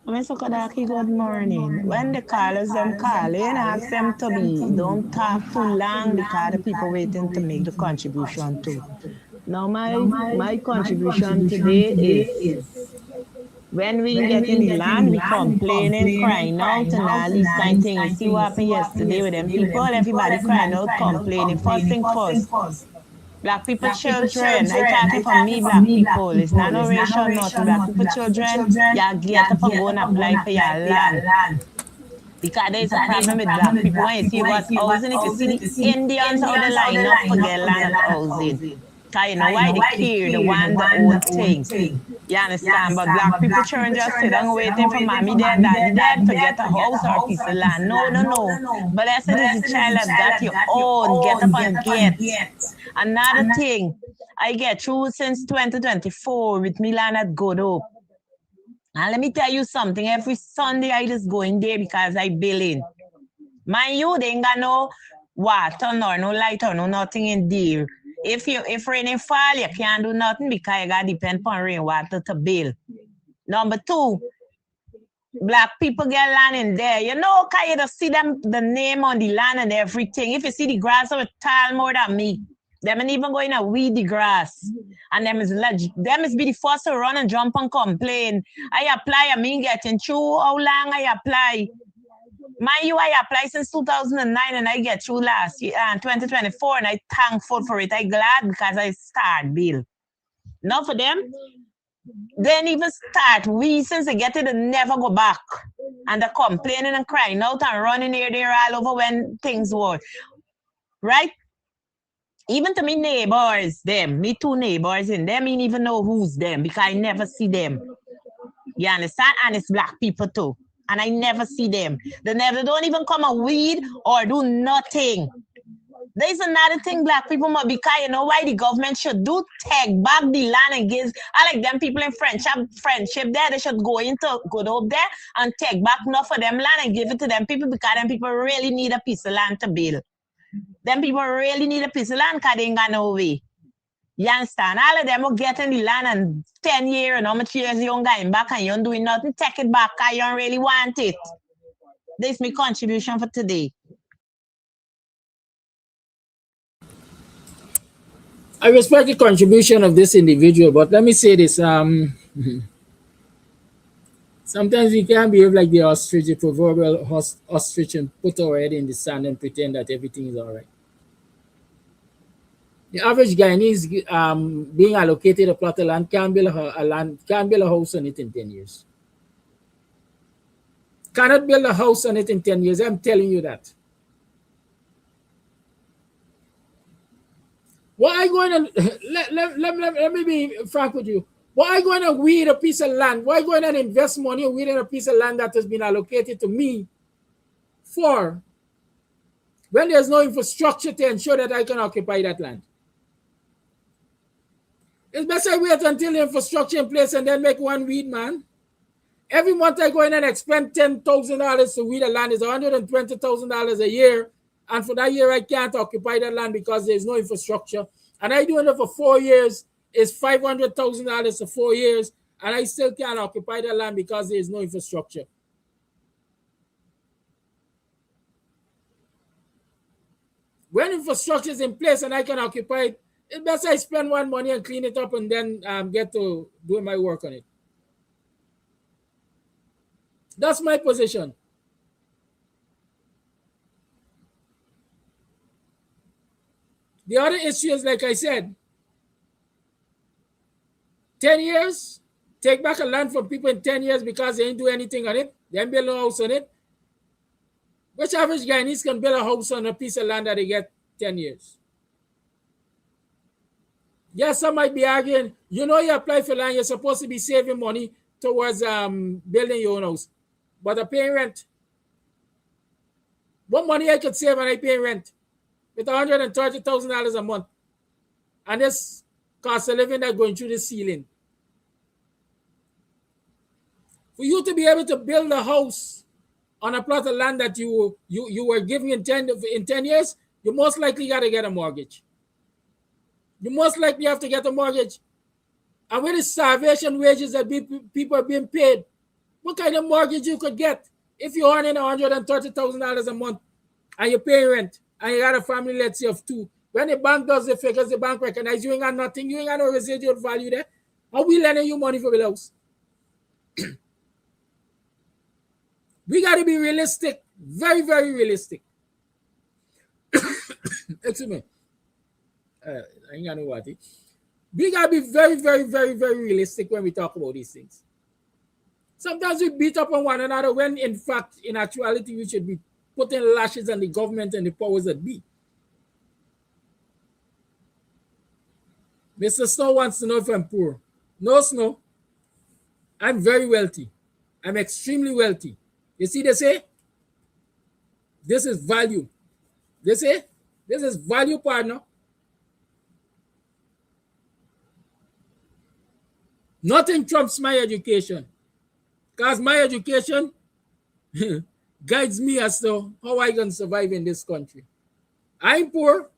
Mr. Kodaki, good morning. When the callers them call in, ask them to be, don't talk too long because the people waiting to make the contribution too. Now my contribution today is, when we get in the land, we complaining, crying out, and all these kind of things. You see what happened yesterday with them people? Everybody crying out, complaining. First thing first, Black people children, I talking for me, Black people. It's not no racial, nothing. Black people children, you get up and go and apply for your land. Because there's a problem with Black people. When you see about housing, if you see the Indians how they line up for get land and housing. Because you know why they care, they want the own thing. You understand? But Black people children just sit down waiting for mommy dead, daddy dead to get a house or a piece of land. No. But I said, this is a child that got your own. Get up and get. Another thing, I get through since 2024 with me land at Good Hope. And let me tell you something, every Sunday I just go in there because I bill in. Mind you, they ain't got no water nor no light or no nothing in there. If rain fall, you can't do nothing because you got to depend on rainwater to bill. Number two, Black people get land in there. You know, can you just see them, the name on the land and everything. If you see the grass of a tall more than me, them ain't even going to weed the grass. And them is be the first to run and jump and complain. I apply, I mean getting through. How long I apply? Mind you, I applied since 2009 and I get through last year, 2024, and I thankful for it. I glad because I start bill. Not for them, they even start. We, since they get it, they never go back. And they're complaining and crying out and running here, there, all over when things were. Right? Even to me neighbors, them, me two neighbors in them, I didn't even know who's them because I never see them. You understand? And it's Black people too. And I never see them. They don't even come and weed or do nothing. There's another thing Black people must, because you know why the government should do? Take back the land and give. I like them people in friendship there. They should go into Good Hope there and take back enough of them land and give it to them people because them people really need a piece of land to build. Them people really need a piece of land because they ain't got no way. You understand? All of them will get in the land and 10 years and how much years you don't get back and you don't doing nothing. Take it back because you don't really want it. This is my contribution for today. I respect the contribution of this individual, but let me say this. Sometimes we can't behave like the ostrich, the proverbial ostrich, and put our head in the sand and pretend that everything is all right. The average Guyanese being allocated a plot of land can build can build a house on it in 10 years. Cannot build a house on it in 10 years. I'm telling you that. Why are you going to let me be frank with you? Why are you going to weed a piece of land? Why are you going to invest money weeding a piece of land that has been allocated to me for when there's no infrastructure to ensure that I can occupy that land? It's better wait until the infrastructure in place and then make one weed, man. Every month I go in and expend $10,000 to weed a land is $120,000 a year. And for that year, I can't occupy that land because there's no infrastructure. And I doing it for 4 years. It's $500,000 for 4 years. And I still can't occupy that land because there's no infrastructure. When infrastructure is in place and I can occupy it, it's best I spend one money and clean it up and then get to doing my work on it. That's my position. The other issue is, like I said, 10 years, take back a land from people in 10 years because they didn't do anything on it. They didn't build a house on it. Which average Guyanese can build a house on a piece of land that they get 10 years? Yes, some might be arguing, you apply for land, you're supposed to be saving money towards building your own house. But I pay rent. What money I could save when I pay rent? With $130,000 a month. And this cost of living that's going through the ceiling. For you to be able to build a house on a plot of land that you were giving in 10 years, you most likely got to get a mortgage. You most likely have to get a mortgage. And with the starvation wages that people are being paid, what kind of mortgage you could get if you're earning $130,000 a month and you pay rent and you got a family, let's say, of 2? When the bank does the figures, the bank recognizes you ain't got nothing, you ain't got no residual value there. How we lending you money for the house? We got to be realistic, very, very realistic. Excuse me. I ain't got no water. We got to be very, very, very, very realistic when we talk about these things. Sometimes we beat up on one another when, in fact, in actuality, we should be putting lashes on the government and the powers that be. Mr. Snow wants to know if I'm poor. No, Snow. I'm very wealthy. I'm extremely wealthy. You see, they say, this is value. They say, this is value, partner. Nothing trumps my education. Because my education guides me as to how I can survive in this country. I'm poor.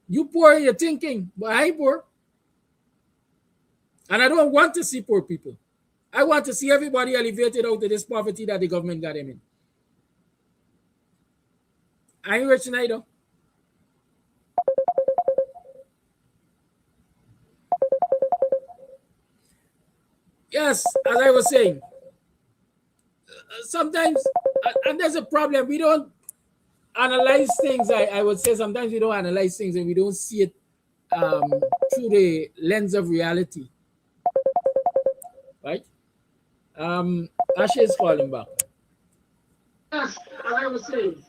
You poor in your thinking, but I'm poor. And I don't want to see poor people. I want to see everybody elevated out of this poverty that the government got them in. I ain't rich neither. Yes, as I was saying, sometimes, and there's a problem, we don't analyze things. I would say sometimes we don't analyze things and we don't see it through the lens of reality. Right? Asha is calling back. Yes, as I was saying.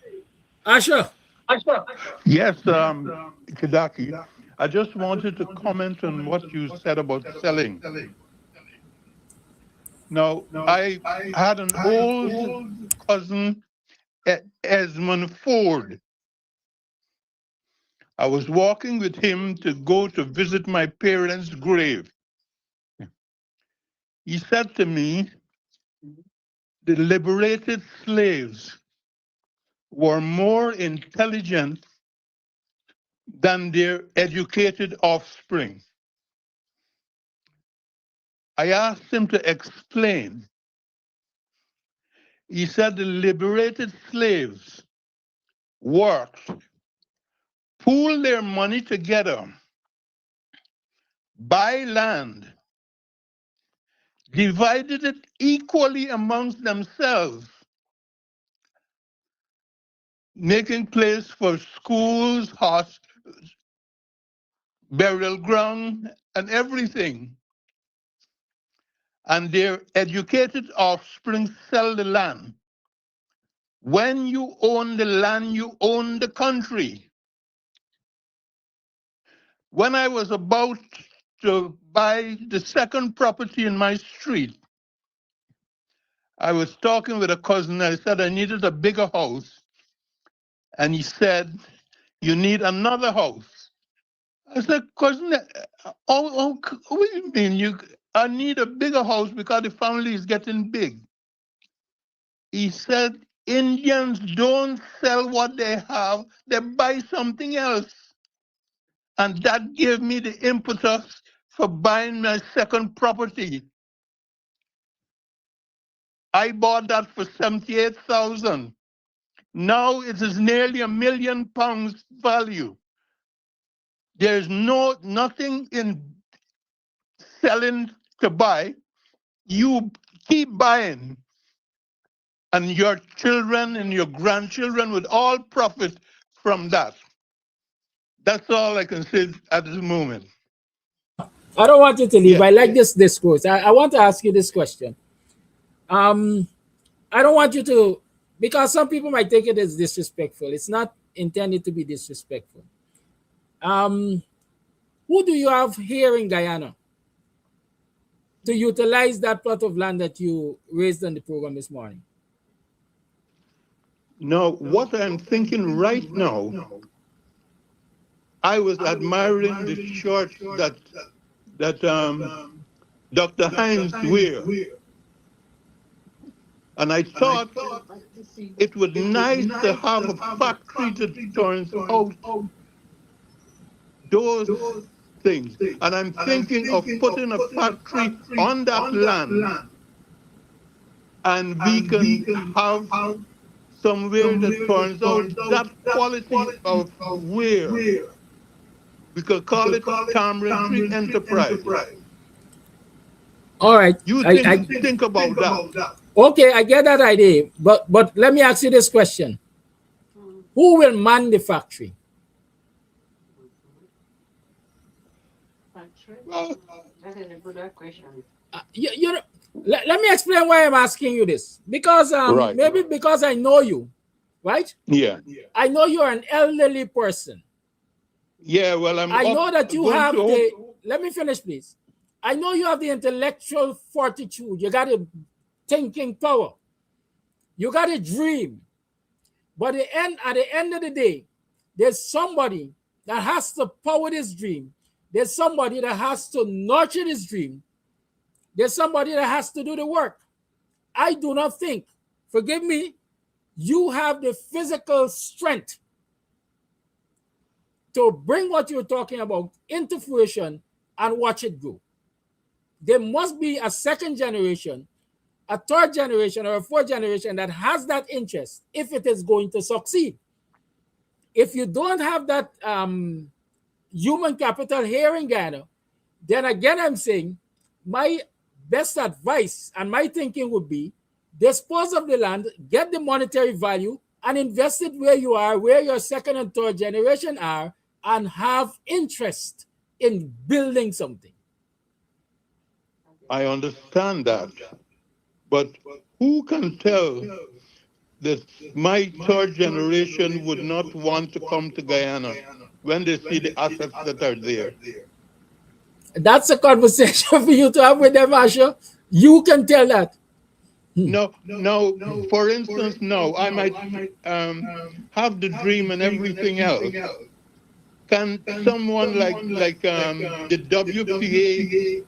Asha. Yes, Kadaki. I just wanted to comment on what you said about selling. Now, I had an old cousin, Esmond Ford. I was walking with him to go to visit my parents' grave. He said to me, the liberated slaves were more intelligent than their educated offspring. I asked him to explain. He said the liberated slaves worked, pooled their money together, buy land, divided it equally amongst themselves, making place for schools, burial ground, and everything. And their educated offspring sell the land. When you own the land, you own the country. When I was about to buy the second property in my street, I was talking with a cousin. I said I needed a bigger house. And he said, "You need another house." I said, "Cousin, what do you mean? I need a bigger house because the family is getting big." He said, "Indians don't sell what they have, they buy something else." And that gave me the impetus for buying my second property. I bought that for 78,000. Now it is nearly £1 million value. There's nothing in selling to buy. You keep buying, and your children and your grandchildren would all profit from that. That's all I can say at this moment. I don't want you to leave. Yeah. I like this discourse. I want to ask you this question. I don't want you to, because some people might take it as disrespectful. It's not intended to be disrespectful. Who do you have here in Guyana to utilize that plot of land that you raised on the program this morning? Now, what I'm thinking right now, I was admiring the shorts that Dr. Hines wear. And I thought it would be nice to have a factory that turns out those things. And I'm thinking of putting a factory on that land, and we can have somewhere that turns out that quality of wear. We could call it Camaraderie Enterprise. All right. You think about that. Okay, I get that idea. But let me ask you this question. Who will man the factory? Well, That is a good question. Let me explain why I'm asking you this. Because maybe because I know you, right? Yeah. I know you're an elderly person. Yeah, well, I know that you have let me finish, please. I know you have the intellectual fortitude. You got a thinking power. You got a dream. But at the end of the day, there's somebody that has to power this dream. There's somebody that has to nurture this dream. There's somebody that has to do the work. I do not think, forgive me, you have the physical strength to bring what you're talking about into fruition and watch it grow. There must be a second generation, a third generation, or a fourth generation that has that interest if it is going to succeed. If you don't have that human capital here in Ghana, then again, I'm saying my best advice and my thinking would be dispose of the land, get the monetary value, and invest it where you are, where your second and third generation are, and have interest in building something. I understand that. But who can tell that my third generation would not want to come to Guyana when they see the assets that are there? That's a conversation for you to have with them, Asha. You can tell that. No. For instance, no. I might have the dream and everything else. Can someone like the WPA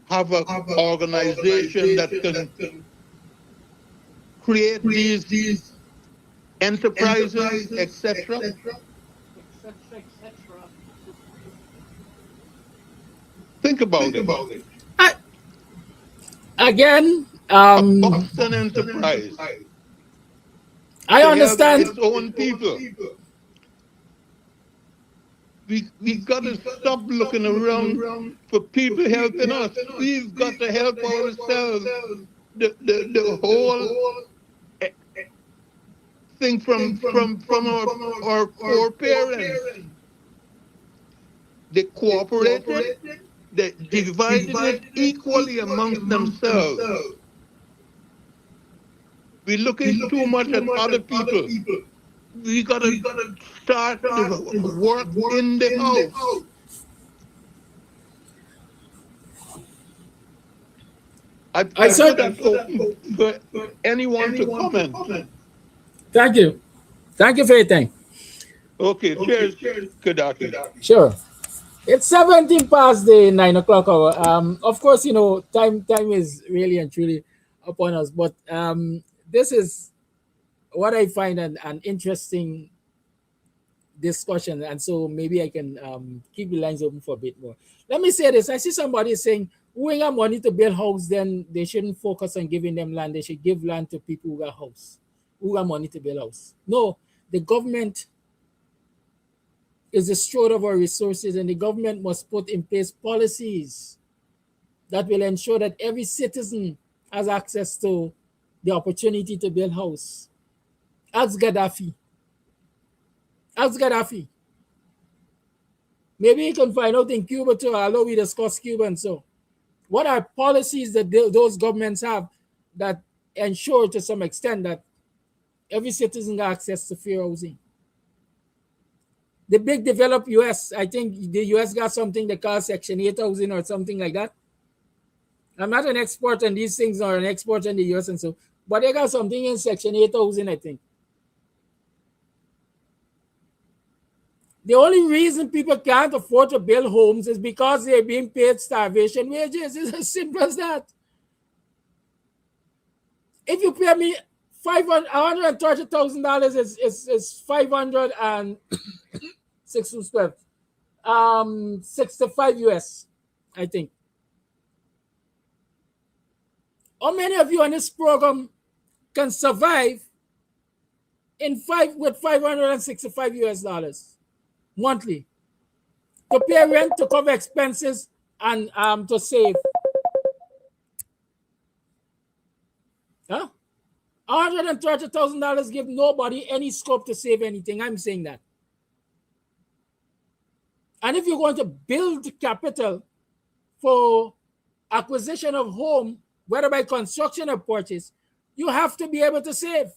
have an organization that can create these enterprises, etc.? Think about it. Again, A Buxton enterprise. I understand. Its own people. we got to stop looking around for people helping us. We've got to help ourselves. The whole eh, thing from our foreparents, they cooperated, they divided it equally amongst themselves. We're looking too much at other people. We got to start the work in the house. I I put that open for anyone to comment. thank you. Thank you for your time. Okay, cheers, Kadaki. Sure. It's 17 past the 9 o'clock hour. Of course, you know, time is really and truly upon us. But this is what I find an interesting discussion, and so maybe I can keep the lines open for a bit more. Let me say this: I see somebody saying, "Who ain't got money to build house? Then they shouldn't focus on giving them land. They should give land to people who got house, who got money to build house." No, the government is the steward of our resources, and the government must put in place policies that will ensure that every citizen has access to the opportunity to build house. Ask Gaddafi. Ask Gaddafi. Maybe you can find out in Cuba too, although we discuss Cuba and so. What are policies that those governments have that ensure to some extent that every citizen got access to fair housing? The big developed US, I think the US got something they call Section 8 housing or something like that. I'm not an expert on these things or an expert in the US and so, but they got something in Section 8 housing, I think. The only reason people can't afford to build homes is because they're being paid starvation wages. It's as simple as that. If you pay me $130,000 is 65 US, I think. How many of you on this program can survive with 565 US dollars monthly to pay rent, to cover expenses, and to save? Huh? $130,000 give nobody any scope to save anything. I'm saying that. And if you're going to build capital for acquisition of home, whether by construction or purchase, you have to be able to save.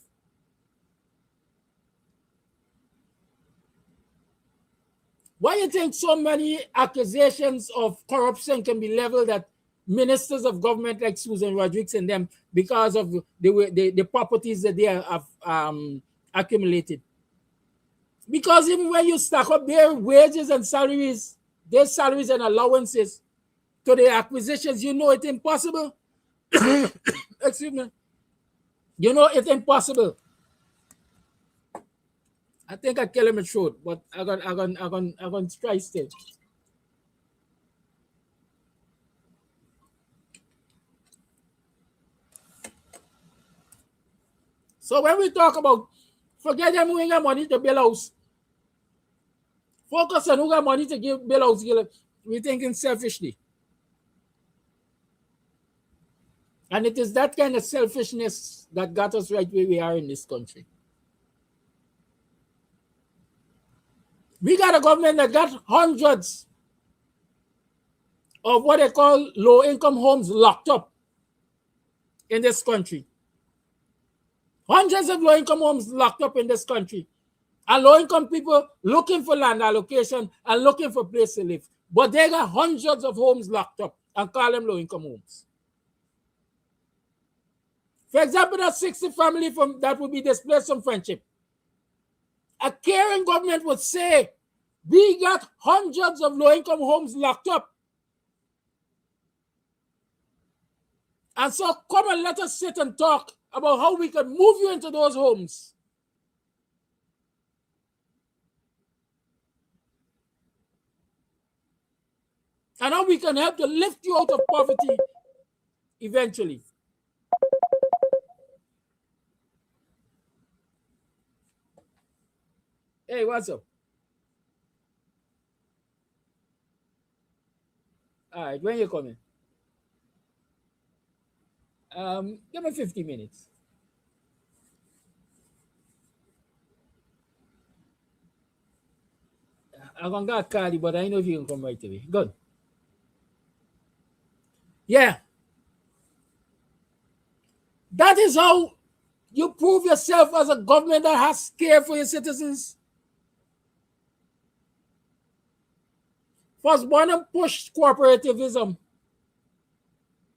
Why do you think so many accusations of corruption can be leveled at ministers of government like Susan Rodriguez and them because of the properties that they have accumulated? Because even when you stack up their wages and salaries, their salaries and allowances to the acquisitions, you know it's impossible. Excuse me. You know it's impossible. I think I kill him a throat, but I'm gonna try still. So when we talk about forget them who ain't got money to build house, focus on who got money to build house. We're thinking selfishly. And it is that kind of selfishness that got us right where we are in this country. We got a government that got hundreds of what they call low-income homes locked up in this country. Hundreds of low-income homes locked up in this country. And low-income people looking for land allocation and looking for place to live. But they got hundreds of homes locked up and call them low-income homes. For example, that 60 family that would be displaced from Friendship. A caring government would say, we got hundreds of low-income homes locked up. And so come and let us sit and talk about how we can move you into those homes. And how we can help to lift you out of poverty eventually. Hey, what's up? All right, when you coming? Give me 50 minutes. I'm gonna call you, but I know if you can come right away. Good. Yeah, that is how you prove yourself as a government that has care for your citizens. First, one to push cooperativism.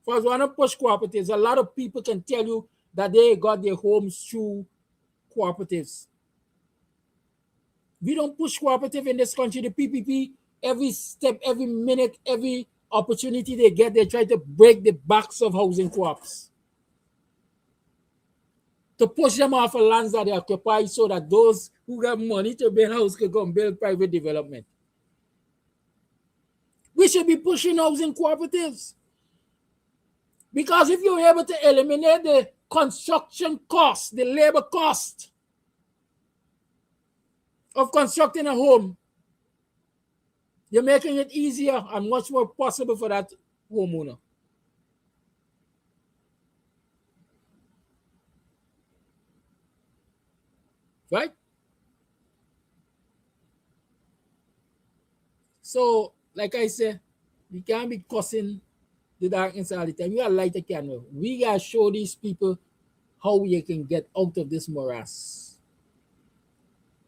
First, one to push cooperatives. A lot of people can tell you that they got their homes through cooperatives. We don't push cooperative in this country. The PPP, every step, every minute, every opportunity they get, they try to break the backs of housing co-ops to push them off of lands that they occupy so that those who got money to build houses can go and build private development. We should be pushing housing cooperatives. Because if you're able to eliminate the construction cost, the labor cost of constructing a home, you're making it easier and much more possible for that homeowner. Right? So, like I said, we can't be cussing the darkness all the time. We gotta light a candle. We gotta show these people how we can get out of this morass.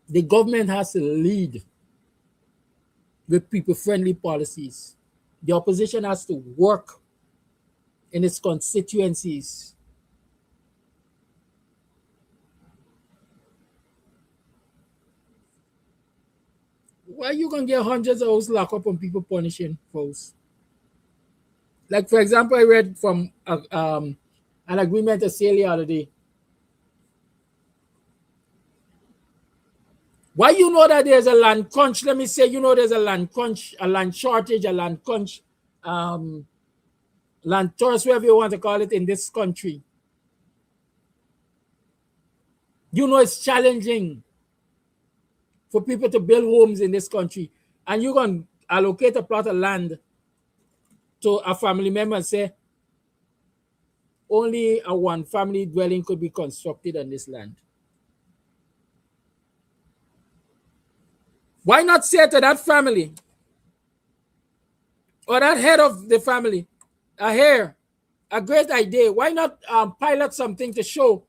The government has to lead with people-friendly policies. The opposition has to work in its constituencies. Why you gonna get hundreds of hours locked up on people punishing folks? Like, for example, I read from an agreement to sale the other day. Why you know that there's a land crunch? Let me say, you know there's a land crunch, a land shortage, a land crunch, land tourist, whatever you want to call it in this country. You know it's challenging for people to build homes in this country. And you're going to allocate a plot of land to a family member and say, only a one family dwelling could be constructed on this land. Why not say to that family or that head of the family, a great idea. Why not pilot something to show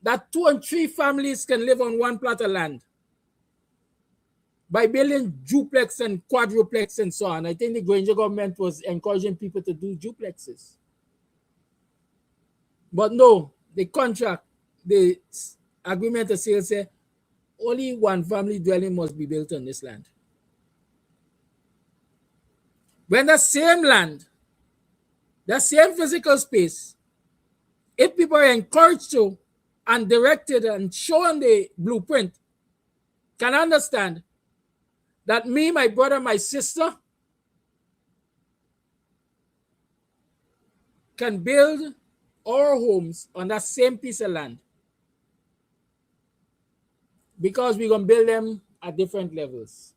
that 2 and 3 families can live on one plot of land by building duplex and quadruplex and so on? I think the Granger government was encouraging people to do duplexes. But no, the contract, the agreement to sale say only one family dwelling must be built on this land. When the same land, the same physical space, if people are encouraged to and directed and shown the blueprint, can understand that me, my brother, my sister can build our homes on that same piece of land, because we're going to build them at different levels.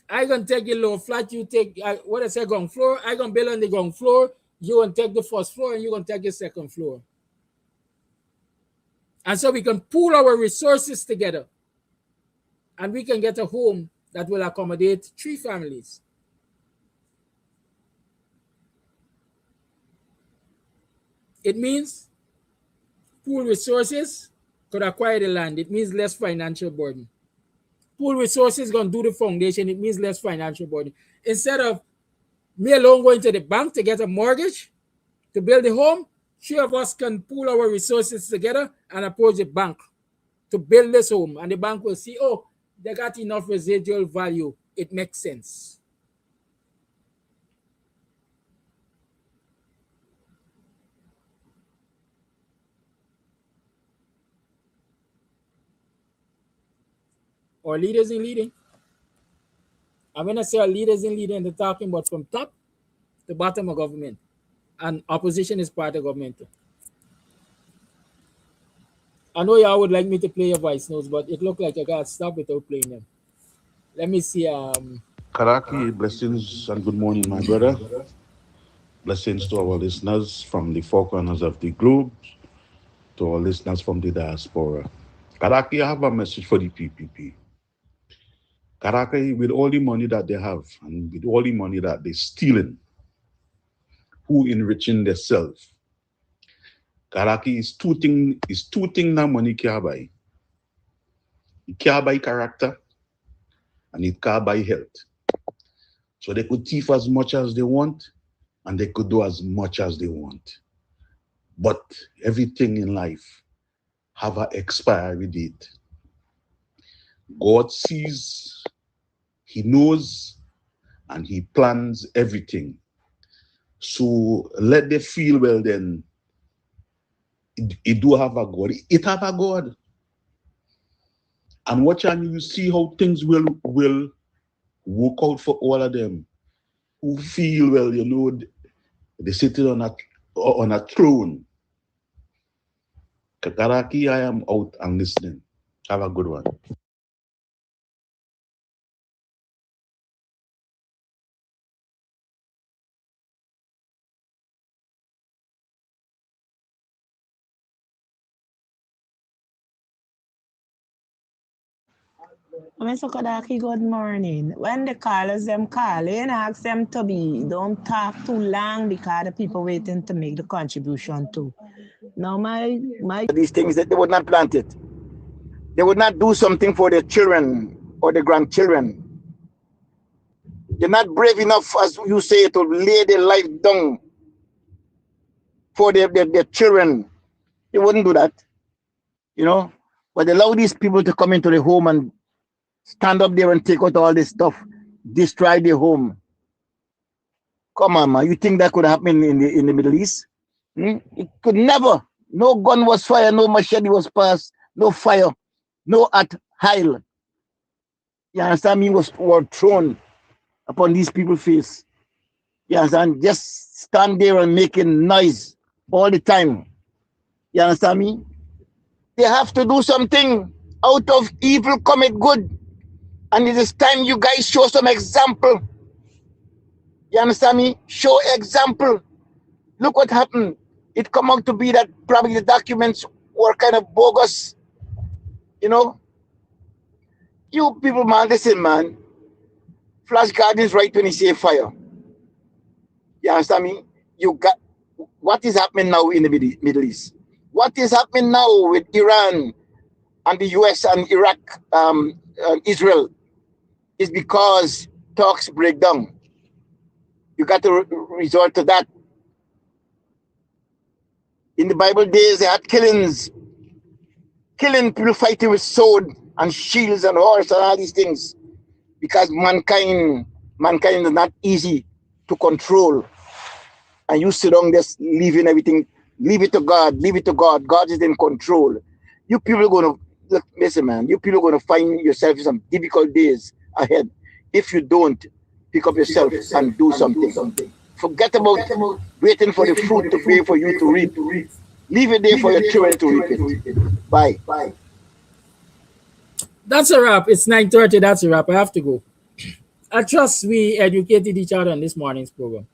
I going to take your low flat, you take, what I say, ground floor. I going to build on the ground floor. You going to take the first floor and you're going to take the second floor. And so we can pool our resources together and we can get a home that will accommodate 3 families. It means pool resources could acquire the land. It means less financial burden. Pool resources going to do the foundation. It means less financial burden. Instead of me alone going to the bank to get a mortgage to build a home, 3 of us can pool our resources together and approach the bank to build this home. And the bank will see, oh, they got enough residual value. It makes sense. Our leaders in leading. And when I say our leaders in leading, they're talking about from top to bottom of government. And opposition is part of government. I know y'all would like me to play your voice notes, but it looked like I got to stop without playing them. Let me see. Karaki, blessings and good morning, my brother. Blessings to our listeners from the four corners of the globe, to our listeners from the diaspora. Karaki, I have a message for the PPP. Karaki, with all the money that they have and with all the money that they're stealing, who enriching themselves, Karaki is two things that money can buy. It can buy character and it can buy health. So they could thief as much as they want and they could do as much as they want. But everything in life have an expiry date. God sees, He knows, and He plans everything. So let them feel well then. It do have a God. It have a God. And watch and you see how things will work out for all of them who feel well, they sitting on a throne. Kakaraki, I am out and listening. Have a good one. Mr. Kodaki, good morning. When the callers them calling, ask them to don't talk too long because the people waiting to make the contribution too. Now my these things that they would not plant it. They would not do something for their children or their grandchildren. They're not brave enough, as you say, to lay their life down for their children. They wouldn't do that, But they allow these people to come into the home and stand up there and take out all this stuff, destroy their home. Come on, man. You think that could happen in the Middle East? It could never. No gun was fired, no machete was passed, no fire, no at hail. You understand me? Were thrown upon these people's face. You understand? Just stand there and making noise all the time. You understand me? They have to do something. Out of evil cometh good. And it is time you guys show some example. You understand me? Show example. Look what happened. It come out to be that probably the documents were kind of bogus. You people, man, listen, man. Flash Gardens right when you say fire. You understand me? You got what is happening now in the Middle East? What is happening now with Iran and the US and Iraq, and Israel, is because talks break down. You got to resort to that. In the Bible days, they had killing people fighting with sword and shields and horse and all these things, because mankind is not easy to control. And you sit down just leaving everything, leave it to God. God is in control. You people are going to, listen, man, you people are going to find yourself in some difficult days ahead if you don't pick up yourself and do something. Forget about waiting for the fruit to bear for you to reap. Leave it there for your children to reap it. Bye. That's a wrap. It's 9:30. That's a wrap. I have to go. I trust we educated each other on this morning's program.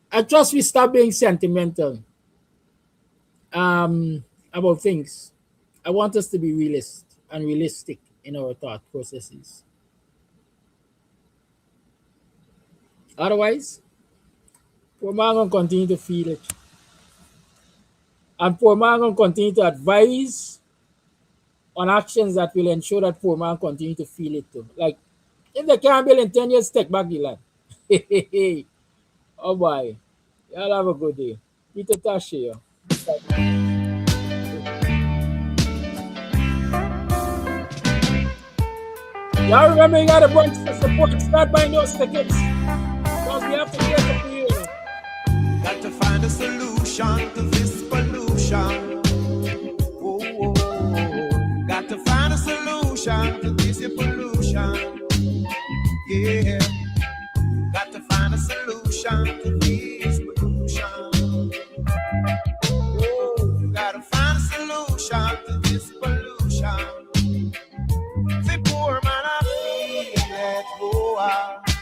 I trust we stop being sentimental about things. I want us to be realistic in our thought processes. Otherwise, poor man gonna continue to feel it. And poor man gonna continue to advise on actions that will ensure that poor man continue to feel it too. Like, if they can't build in 10 years, take back the land. Oh boy. Y'all have a good day. Peter Tashi. Y'all remember you gotta bunch to support. Start buying those tickets. Because we have to get up here. Got to find a solution to this pollution. Oh. Got to find a solution to this pollution. Yeah. Got to find a solution to this pollution. Oh, gotta find a solution to this pollution. The poor man I feel that, oh. power.